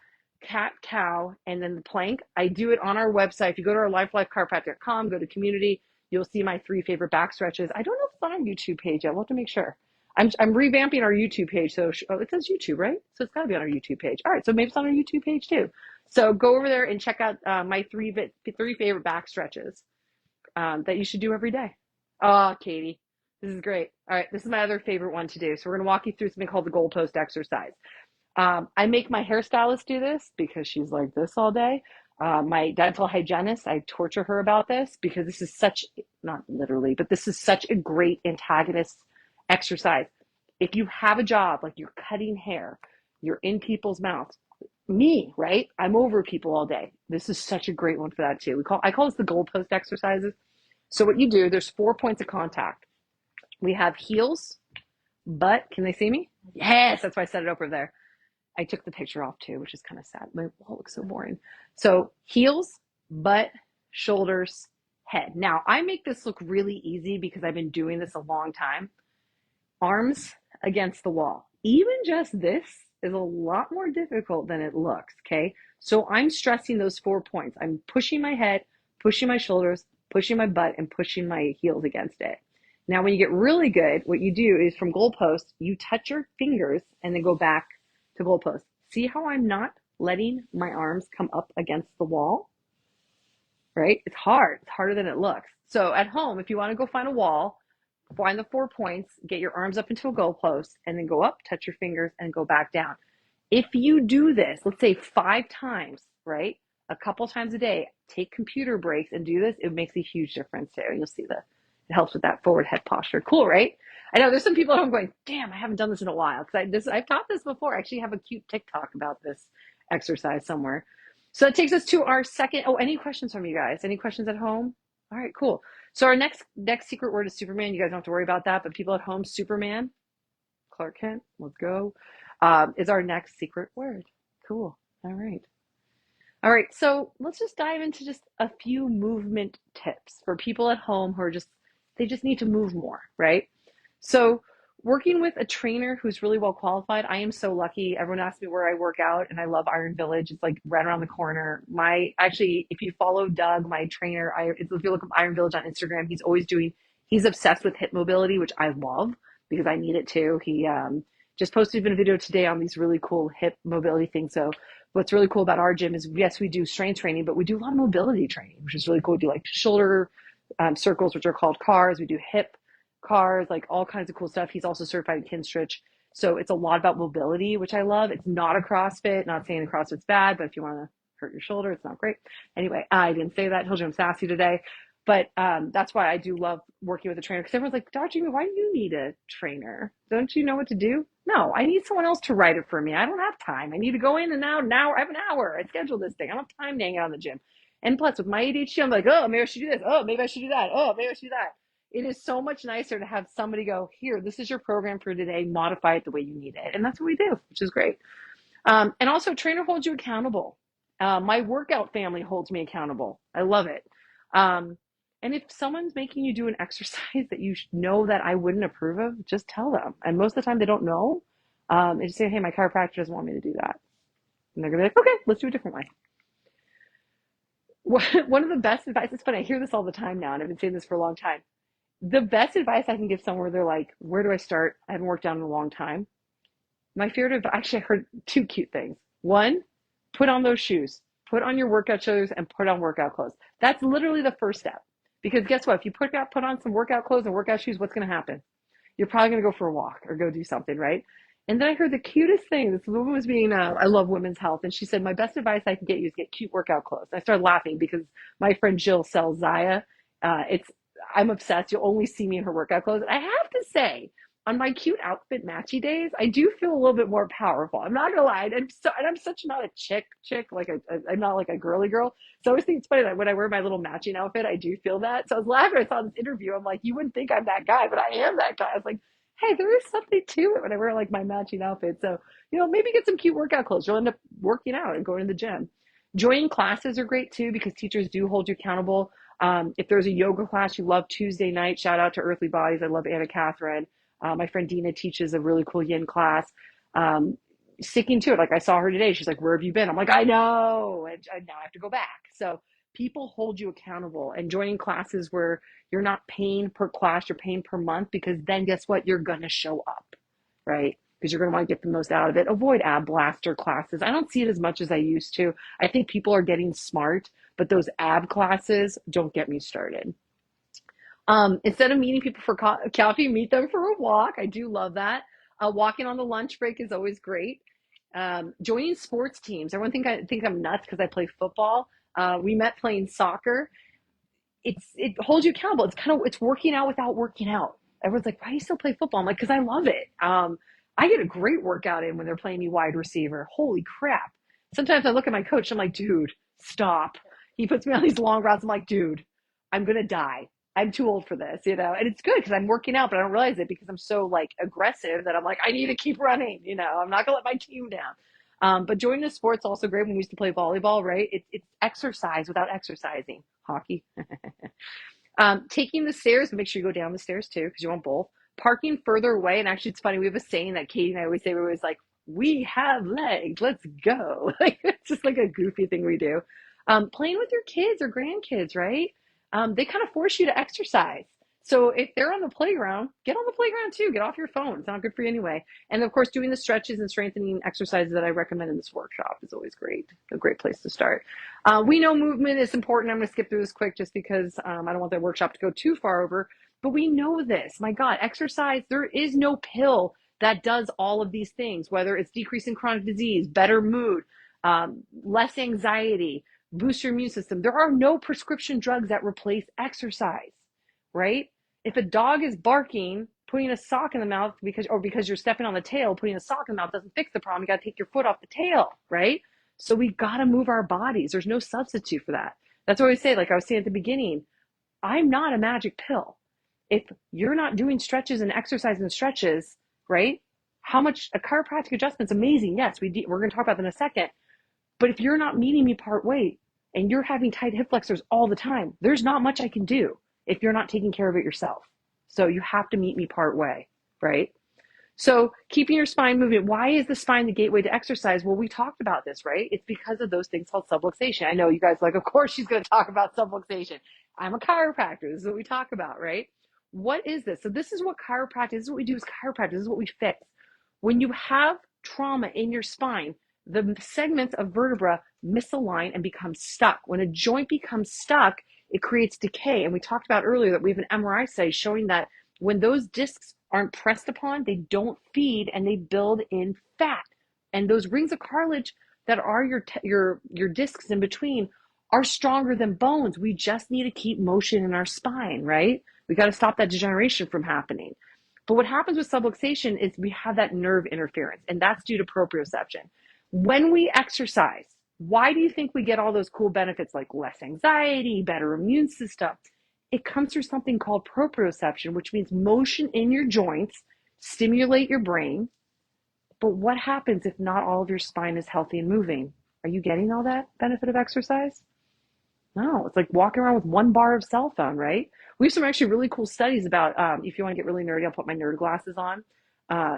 cat cow, and then the plank. I do it on our website. If you go to our lifechiropractic.com, go to community, you'll see my 3 favorite back stretches. I don't know if it's on our YouTube page yet. We'll have to make sure. I'm revamping our YouTube page. So it says YouTube, right? So it's got to be on our YouTube page. All right. So maybe it's on our YouTube page too. So go over there and check out my 3 favorite back stretches that you should do every day. Oh, Katie, this is great. All right. This is my other favorite one to do. So we're going to walk you through something called the goalpost exercise. I make my hairstylist do this because she's like this all day. My dental hygienist, I torture her about this because this is such, not literally, but this is such a great antagonist exercise. If you have a job, like you're cutting hair, you're in people's mouths, me, right? I'm over people all day. This is such a great one for that too. I call this the goalpost exercises. So what you do, there's 4 points of contact. We have heels, butt. Can they see me? Yes, that's why I set it over there. I took the picture off too, which is kind of sad. My wall looks so boring. So heels, butt, shoulders, head. Now I make this look really easy because I've been doing this a long time. Arms against the wall. Even just this is a lot more difficult than it looks, okay? So I'm stressing those 4 points. I'm pushing my head, pushing my shoulders, pushing my butt, and pushing my heels against it. Now, when you get really good, what you do is from goalpost, you touch your fingers and then go back to goalpost. See how I'm not letting my arms come up against the wall, right? It's hard. It's harder than it looks. So at home, if you want to go find a wall, find the 4 points, get your arms up into a goalpost, and then go up, touch your fingers, and go back down. If you do this, let's say 5 times, right? A couple times a day, take computer breaks and do this. It makes a huge difference there. You'll see it helps with that forward head posture. Cool, right? I know there's some people at home going, damn, I haven't done this in a while. Because I've taught this before. I actually have a cute TikTok about this exercise somewhere. So that takes us to our second. Oh, any questions from you guys? Any questions at home? All right, cool. So our next secret word is Superman. You guys don't have to worry about that. But people at home, Superman, Clark Kent, let's go, is our next secret word. Cool. All right. All right. So let's just dive into just a few movement tips for people at home who are they just need to move more, right? So working with a trainer who's really well qualified, I am so lucky. Everyone asks me where I work out, and I love Iron Village. It's like right around the corner. Actually, if you follow Doug, my trainer, if you look up Iron Village on Instagram, he's obsessed with hip mobility, which I love because I need it too. He just posted even a video today on these really cool hip mobility things. So what's really cool about our gym is, yes, we do strength training, but we do a lot of mobility training, which is really cool. We do like shoulder circles, which are called cars. We do hip cars, like all kinds of cool stuff. He's also certified in Kinstritch. So it's a lot about mobility, which I love. It's not a CrossFit, not saying the CrossFit's bad, but if you want to hurt your shoulder, it's not great. Anyway, I didn't say that. I told you I'm sassy today. But that's why I do love working with a trainer, because everyone's like, Dr. Jamie, why do you need a trainer? Don't you know what to do? No, I need someone else to write it for me. I don't have time. I need to go in and out. Now I have an hour. I schedule this thing. I don't have time to hang out in the gym. And plus, with my ADHD, I'm like, oh, maybe I should do this. Oh, maybe I should do that. Oh, maybe I should do that. It is so much nicer to have somebody go, here, this is your program for today. Modify it the way you need it. And that's what we do, which is great. And also, trainer holds you accountable. My workout family holds me accountable. I love it. And if someone's making you do an exercise that you know that I wouldn't approve of, just tell them. And most of the time they don't know. And just say, hey, my chiropractor doesn't want me to do that. And they're going to be like, okay, let's do it a different way. One of the best advice, it's funny, I hear this all the time now, and I've been saying this for a long time. The best advice I can give someone where they're like, where do I start? I haven't worked out in a long time. My favorite advice, actually, I heard 2 cute things. One, put on those shoes. Put on your workout shoes and put on workout clothes. That's literally the first step. Because guess what? If you put on some workout clothes and workout shoes, what's going to happen? You're probably going to go for a walk or go do something, right? And then I heard the cutest thing. This woman was being, I love women's health. And she said, my best advice I can get you is get cute workout clothes. And I started laughing because my friend Jill sells Zaya. I'm obsessed. You'll only see me in her workout clothes. And I have to say, on my cute outfit matchy days, I do feel a little bit more powerful. I'm not gonna lie. I'm such not a chick, like I'm not like a girly girl. So I always think it's funny that when I wear my little matching outfit, I do feel that. So I was laughing. I saw this interview. I'm like, you wouldn't think I'm that guy, but I am that guy. I was like, hey, there is something to it when I wear like my matching outfit. So, maybe get some cute workout clothes. You'll end up working out and going to the gym. Joining classes are great too, because teachers do hold you accountable. If there's a yoga class you love Tuesday night, shout out to Earthly Bodies. I love Anna Catherine. My friend Dina teaches a really cool yin class. Sticking to it. Like I saw her today. She's like, where have you been? I'm like, I know. And now I have to go back. So people hold you accountable, and joining classes where you're not paying per class, you're paying per month, because then guess what? You're going to show up, right? Because you're going to want to get the most out of it. Avoid ab blaster classes. I don't see it as much as I used to. I think people are getting smart, but those ab classes, don't get me started. Instead of meeting people for coffee, meet them for a walk. I do love that. Walking on the lunch break is always great. Joining sports teams. Everyone think I'm nuts because I play football. We met playing soccer. It holds you accountable. It's working out without working out. Everyone's like, why do you still play football? I'm like, because I love it. I get a great workout in when they're playing me wide receiver. Holy crap. Sometimes I look at my coach, I'm like, dude, stop. He puts me on these long routes. I'm like, dude, I'm going to die. I'm too old for this, And it's good because I'm working out, but I don't realize it because I'm so like aggressive that I'm like, I need to keep running, I'm not gonna let my team down. But joining the sport's also great. When we used to play volleyball, right? It's exercise without exercising. Hockey. Taking the stairs, make sure you go down the stairs too, because you want both. Parking further away, and actually it's funny, we have a saying that Katie and I always say, we're always like, we have legs, let's go. Like, it's just like a goofy thing we do. Playing with your kids or grandkids, right? They kind of force you to exercise. So if they're on the playground, get on the playground too. Get off your phone. It's not good for you anyway. And of course, doing the stretches and strengthening exercises that I recommend in this workshop is always great. A great place to start. We know movement is important. I'm going to skip through this quick just because I don't want the workshop to go too far over. But we know this. My God, exercise, there is no pill that does all of these things, whether it's decreasing chronic disease, better mood, less anxiety, boost your immune system. There are no prescription drugs that replace exercise, right? If a dog is barking, putting a sock in the mouth because you're stepping on the tail, putting a sock in the mouth doesn't fix the problem. You got to take your foot off the tail, right? So we got to move our bodies. There's no substitute for that. That's what I say. Like I was saying at the beginning, I'm not a magic pill. If you're not doing stretches and exercise and stretches, right? How much a chiropractic adjustment's amazing. Yes, we're going to talk about that in a second. But if you're not meeting me part way and you're having tight hip flexors all the time, there's not much I can do if you're not taking care of it yourself. So you have to meet me part way, right? So keeping your spine moving. Why is the spine the gateway to exercise? Well, we talked about this, right? It's because of those things called subluxation. I know you guys are like, of course she's going to talk about subluxation. I'm a chiropractor. This is what we talk about, right? What is this? So this is what chiropractic, this is what we do as chiropractic. This is what we fix. When you have trauma in your spine, the segments of vertebra misalign and become stuck. When a joint becomes stuck, it creates decay. And we talked about earlier that we have an MRI study showing that when those discs aren't pressed upon, they don't feed and they build in fat. And those rings of cartilage that are your discs in between are stronger than bones. We just need to keep motion in our spine, right? We got to stop that degeneration from happening. But what happens with subluxation is we have that nerve interference, and that's due to proprioception. When we exercise, why do you think we get all those cool benefits like less anxiety, better immune system? It comes through something called proprioception, which means motion in your joints stimulate your brain. But what happens if not all of your spine is healthy and moving? Are you getting all that benefit of exercise? No, it's like walking around with one bar of cell phone, right? We have some actually really cool studies about, if you want to get really nerdy, I'll put my nerd glasses on,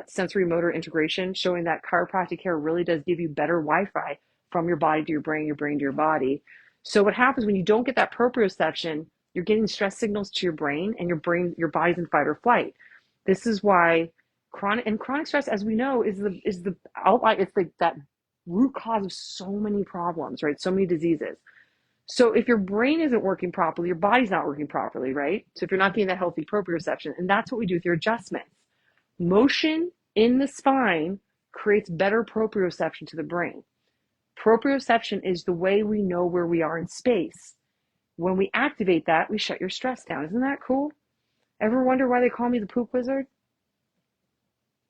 sensory motor integration, showing that chiropractic care really does give you better Wi-Fi from your body to your brain to your body. So what happens when you don't get that proprioception, you're getting stress signals to your brain, and your body's in fight or flight. This is why chronic stress, as we know, is the outline. It's like that root cause of so many problems, right? So many diseases. So if your brain isn't working properly, your body's not working properly, right? So if you're not getting that healthy proprioception, and that's what we do with your adjustments. Motion in the spine creates better proprioception to the brain. Proprioception is the way we know where we are in space. When we activate that, we shut your stress down. Isn't that cool? Ever wonder why they call me the poop wizard?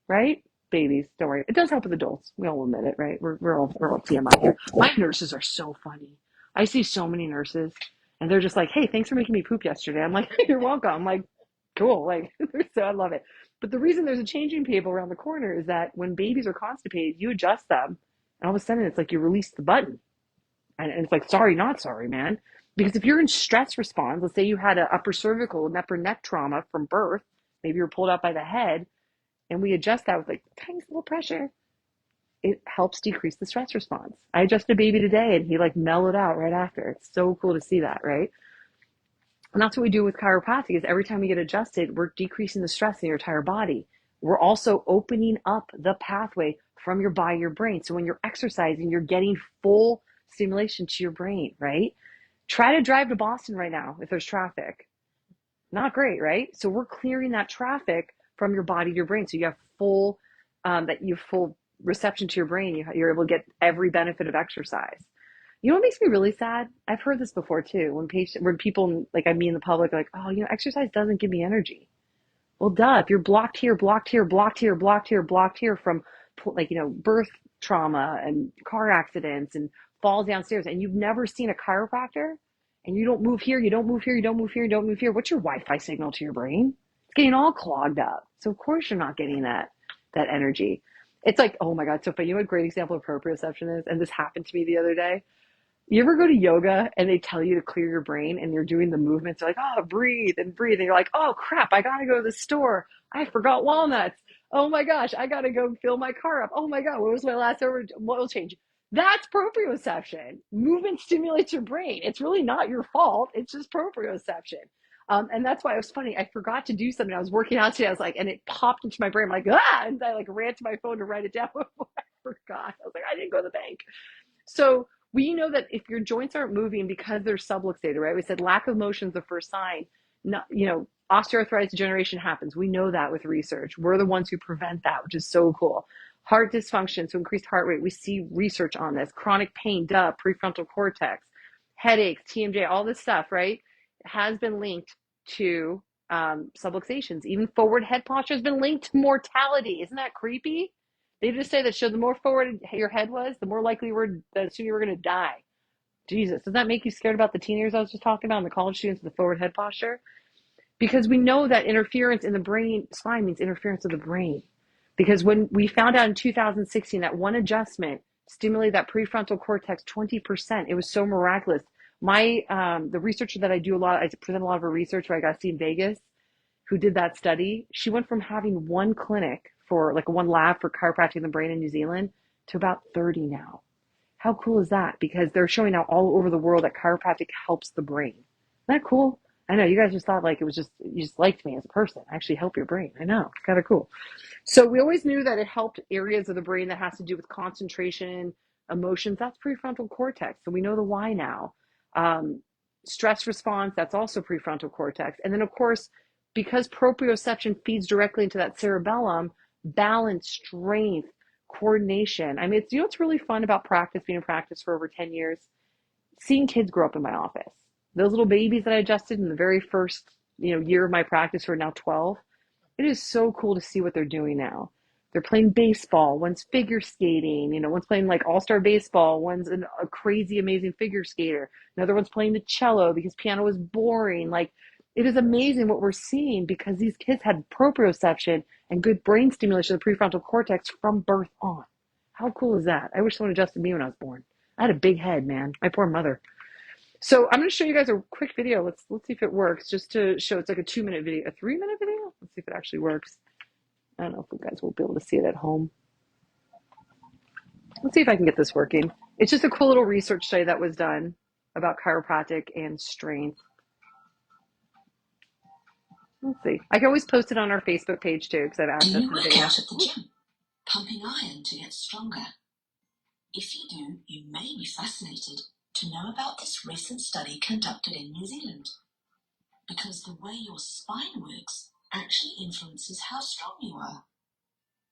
Right? Babies, don't worry. It does help with adults. We all admit it, right? We're all TMI here. My nurses are so funny. I see so many nurses, and they're just like, hey, thanks for making me poop yesterday. I'm like, you're welcome. I'm like, cool. Like, so I love it. But the reason there's a changing table around the corner is that when babies are constipated, you adjust them, and all of a sudden it's like you release the button. And it's like, sorry, not sorry, man. Because if you're in stress response, let's say you had an upper cervical and upper neck trauma from birth, maybe you're pulled out by the head, and we adjust that with like tiny little pressure, it helps decrease the stress response. I adjusted a baby today and he like mellowed out right after. It's so cool to see that, right? And that's what we do with chiropractic is every time we get adjusted, we're decreasing the stress in your entire body. We're also opening up the pathway from your body, your brain. So when you're exercising, you're getting full stimulation to your brain, right? Try to drive to Boston right now if there's traffic. Not great, right? So we're clearing that traffic from your body to your brain. So you have full reception to your brain. You're able to get every benefit of exercise. You know what makes me really sad? I've heard this before too. When people like I meet in the public are like, oh, exercise doesn't give me energy. Well, duh. If you're blocked here, blocked here, blocked here, blocked here, blocked here from birth trauma and car accidents and falls downstairs, and you've never seen a chiropractor, and you don't move here, you don't move here, you don't move here, you don't move here. What's your Wi-Fi signal to your brain? It's getting all clogged up. So of course you're not getting that energy. It's like, oh my God, so funny. You know what a great example of proprioception is? And this happened to me the other day. You ever go to yoga and they tell you to clear your brain and you're doing the movements? They're like, oh, breathe and breathe. And you're like, oh, crap, I got to go to the store. I forgot walnuts. Oh my gosh, I got to go fill my car up. Oh my God, what was my last oil change? That's proprioception. Movement stimulates your brain. It's really not your fault. It's just proprioception. And that's why it was funny. I forgot to do something. I was working out today. I was like, and it popped into my brain. I'm like, ah, and I like ran to my phone to write it down before I forgot. I was like, I didn't go to the bank. So we know that if your joints aren't moving because they're subluxated, right? We said lack of motion is the first sign. Not, osteoarthritis degeneration happens. We know that with research. We're the ones who prevent that, which is so cool. Heart dysfunction, so increased heart rate. We see research on this. Chronic pain, prefrontal cortex, headaches, TMJ, all this stuff, right? Has been linked to subluxations. Even forward head posture has been linked to mortality. Isn't that creepy? They just say that the more forward your head was, the more likely that soon you were going to die. Jesus, does that make you scared about the teenagers I was just talking about and the college students with the forward head posture? Because we know that interference in the brain spine means interference of the brain. Because when we found out in 2016 that one adjustment stimulated that prefrontal cortex 20%, it was so miraculous. The researcher that I present a lot of her research where I got to see in Vegas, who did that study, she went from having one clinic for like one lab for chiropractic in the brain in New Zealand to about 30 now. How cool is that? Because they're showing now all over the world that chiropractic helps the brain. Isn't that cool? I know you guys just thought like you just liked me as a person. I actually help your brain. I know, it's kind of cool. So we always knew that it helped areas of the brain that has to do with concentration, emotions. That's prefrontal cortex. So we know the why now. Stress response, that's also prefrontal cortex. And then of course, because proprioception feeds directly into that cerebellum, balance, strength, coordination. I mean, what's really fun about being in practice for over 10 years? Seeing kids grow up in my office. Those little babies that I adjusted in the very first, year of my practice who are now 12. It is so cool to see what they're doing now. They're playing baseball. One's figure skating. One's playing like all-star baseball. One's a crazy, amazing figure skater. Another one's playing the cello because piano is boring. Like, it is amazing what we're seeing because these kids had proprioception and good brain stimulation of the prefrontal cortex from birth on. How cool is that? I wish someone adjusted me when I was born. I had a big head, man. My poor mother. So I'm going to show you guys a quick video. Let's see if it works. Just to show, it's like a 2-minute video, a 3-minute video. Let's see if it actually works. I don't know if you guys will be able to see it at home. Let's see if I can get this working. It's just a cool little research study that was done about chiropractic and strength. Let's see. I can always post it on our Facebook page too because I've access to the video. Do you work out at the gym, pumping iron to get stronger? If you do, you may be fascinated to know about this recent study conducted in New Zealand. Because the way your spine works actually influences how strong you are.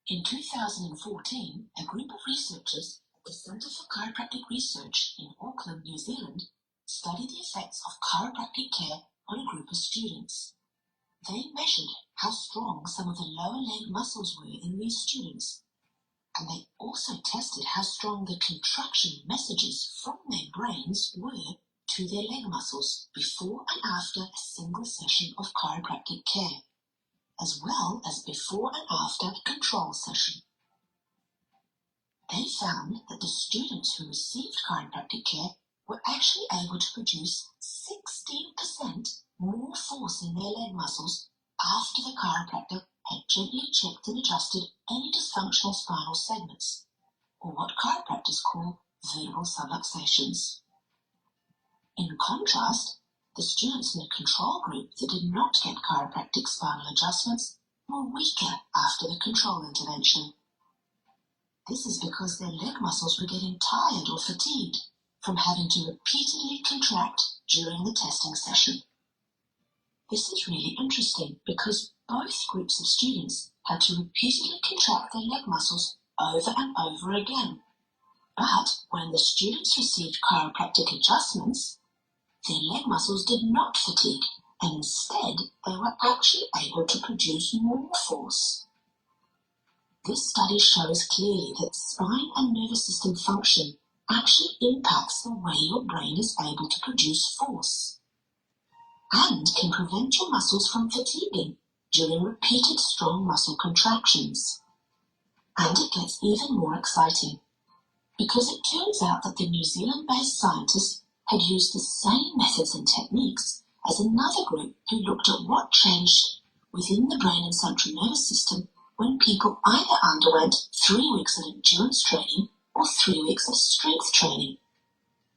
In 2014, a group of researchers at the Centre for Chiropractic Research in Auckland, New Zealand, studied the effects of chiropractic care on a group of students. They measured how strong some of the lower leg muscles were in these students, and they also tested how strong the contraction messages from their brains were to their leg muscles before and after a single session of chiropractic care, as well as before and after a control session. They found that the students who received chiropractic care were actually able to produce 16% more force in their leg muscles after the chiropractor had gently checked and adjusted any dysfunctional spinal segments. or what chiropractors call vertebral subluxations. In contrast, the students in the control group that did not get chiropractic spinal adjustments were weaker after the control intervention. This is because their leg muscles were getting tired or fatigued from having to repeatedly contract during the testing session. This is really interesting because both groups of students had to repeatedly contract their leg muscles over and over again. But when the students received chiropractic adjustments, their leg muscles did not fatigue, and instead they were actually able to produce more force. This study shows clearly that spine and nervous system function actually impacts the way your brain is able to produce force, and can prevent your muscles from fatiguing during repeated strong muscle contractions. And it gets even more exciting, because it turns out that the New Zealand-based scientists had used the same methods and techniques as another group who looked at what changed within the brain and central nervous system when people either underwent 3 weeks of endurance training or 3 weeks of strength training.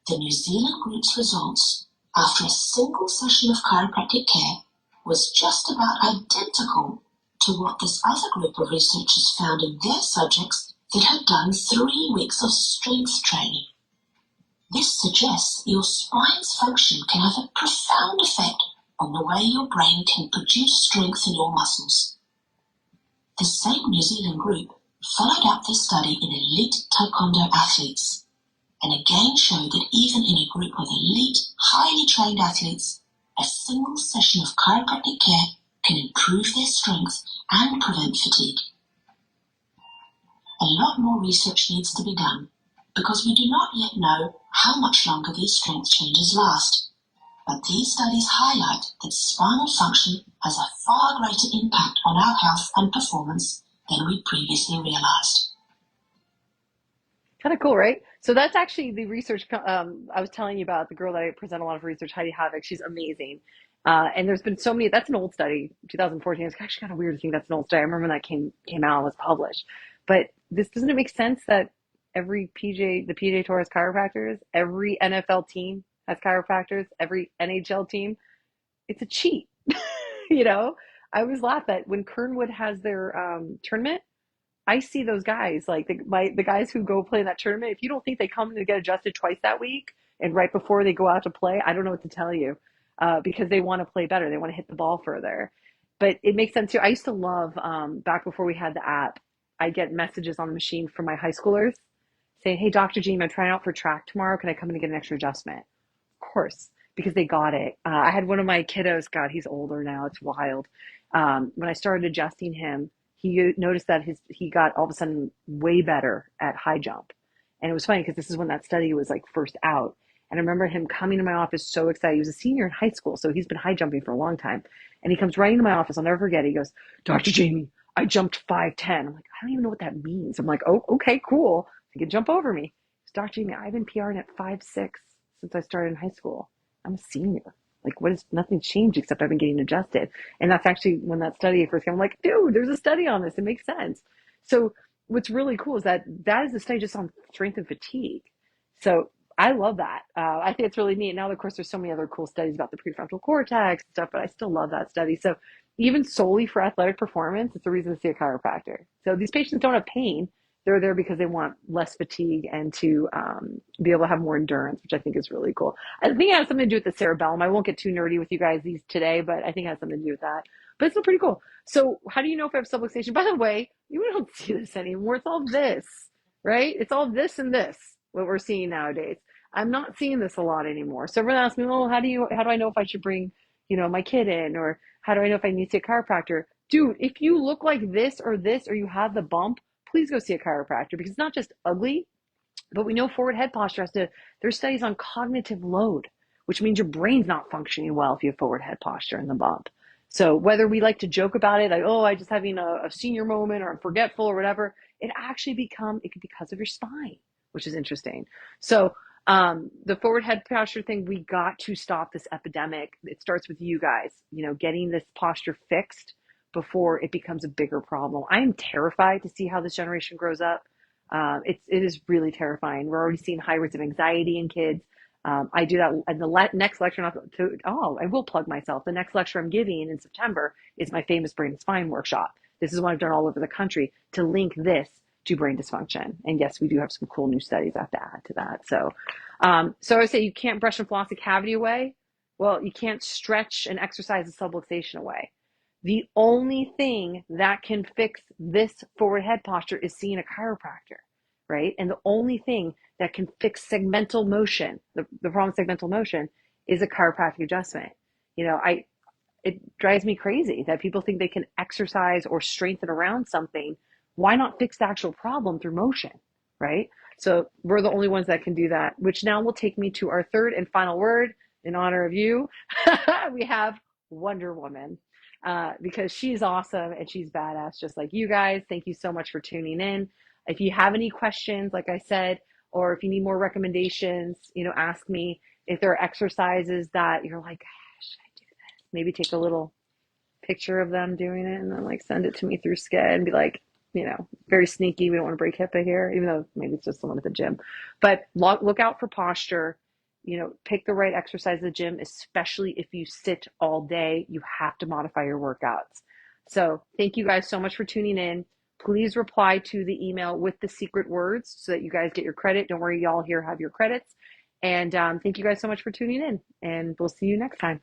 The New Zealand group's results after a single session of chiropractic care was just about identical to what this other group of researchers found in their subjects that had done 3 weeks of strength training. This suggests your spine's function can have a profound effect on the way your brain can produce strength in your muscles. The same New Zealand group followed up this study in elite taekwondo athletes, and again showed that even in a group of elite, highly trained athletes, a single session of chiropractic care can improve their strength and prevent fatigue. A lot more research needs to be done, because we do not yet know how much longer these strength changes last. But these studies highlight that spinal function has a far greater impact on our health and performance than we previously realized. Kind of cool, right? So that's actually the research I was telling you about, the girl that I present a lot of research, Heidi Havoc. She's amazing. And there's been so many, that's an old study, 2014. It's actually kind of weird to think that's an old study. I remember when that came out and was published. But this doesn't it make sense that the PJ Tour has chiropractors, every NFL team has chiropractors, every NHL team? It's a cheat. You know, I always laugh at when Kernwood has their tournament. I see those guys like the guys who go play in that tournament. If you don't think they come to get adjusted twice that week and right before they go out to play, I don't know what to tell you, because they want to play better. They want to hit the ball further. But it makes sense too. I used to love back before we had the app. I get messages on the machine from my high schoolers saying, "Hey, Dr. Jean, I'm trying out for track tomorrow. Can I come in and get an extra adjustment?" Course, because they got it. I had one of my kiddos, God, he's older now. It's wild. When I started adjusting him, he noticed that he got all of a sudden way better at high jump. And it was funny because this is when that study was like first out. And I remember him coming to my office so excited. He was a senior in high school, so he's been high jumping for a long time. And he comes right into my office. I'll never forget it. He goes, "Dr. Jamie, I jumped 5'10". I'm like, I don't even know what that means. I'm like, oh, okay, cool. You can jump over me. "Dr. Jamie, I've been PRing at 5'6" since I started in high school. I'm a senior. Like, what is nothing's changed except I've been getting adjusted." And that's actually when that study first came. I'm like, dude, there's a study on this. It makes sense. So what's really cool is that is a study just on strength and fatigue. So I love that. I think it's really neat. Now, of course, there's so many other cool studies about the prefrontal cortex and stuff, but I still love that study. So even solely for athletic performance, it's a reason to see a chiropractor. So these patients don't have pain. They're there because they want less fatigue and to be able to have more endurance, which I think is really cool. I think it has something to do with the cerebellum. I won't get too nerdy with you guys today, but I think it has something to do with that. But it's still pretty cool. So how do you know if I have subluxation? By the way, you don't see this anymore. It's all this, right? It's all this and this, what we're seeing nowadays. I'm not seeing this a lot anymore. So everyone asks me, "Well, how do I know if I should bring, my kid in, or how do I know if I need to see a chiropractor?" Dude, if you look like this, or you have the bump, please go see a chiropractor, because it's not just ugly, but we know forward head posture there's studies on cognitive load, which means your brain's not functioning well if you have forward head posture in the bump. So whether we like to joke about it, like, oh, I just having a senior moment, or I'm forgetful, or whatever, it could be because of your spine, which is interesting. So the forward head posture thing, we got to stop this epidemic. It starts with you guys, getting this posture fixed before it becomes a bigger problem. I am terrified to see how this generation grows up. It is really terrifying. We're already seeing high rates of anxiety in kids. I do that in the next lecture. Not to, oh, I will plug myself. The next lecture I'm giving in September is my famous brain and spine workshop. This is what I've done all over the country to link this to brain dysfunction. And yes, we do have some cool new studies I have to add to that. So I would say you can't brush and floss a cavity away. Well, you can't stretch and exercise a subluxation away. The only thing that can fix this forward head posture is seeing a chiropractor, right? And the only thing that can fix segmental motion, the problem with segmental motion, is a chiropractic adjustment. You know, it drives me crazy that people think they can exercise or strengthen around something. Why not fix the actual problem through motion, right? So we're the only ones that can do that, which now will take me to our third and final word in honor of you. We have Wonder Woman. Because she's awesome and she's badass, just like you guys. Thank you so much for tuning in. If you have any questions, like I said, or if you need more recommendations, ask me. If there are exercises that you're like, should I do this? Maybe take a little picture of them doing it and then like send it to me through Sked and be like, very sneaky. We don't want to break HIPAA here, even though maybe it's just someone at the gym. But look out for posture. Pick the right exercise at the gym, especially if you sit all day. You have to modify your workouts. So thank you guys so much for tuning in. Please reply to the email with the secret words so that you guys get your credit. Don't worry, y'all here have your credits. And thank you guys so much for tuning in, and we'll see you next time.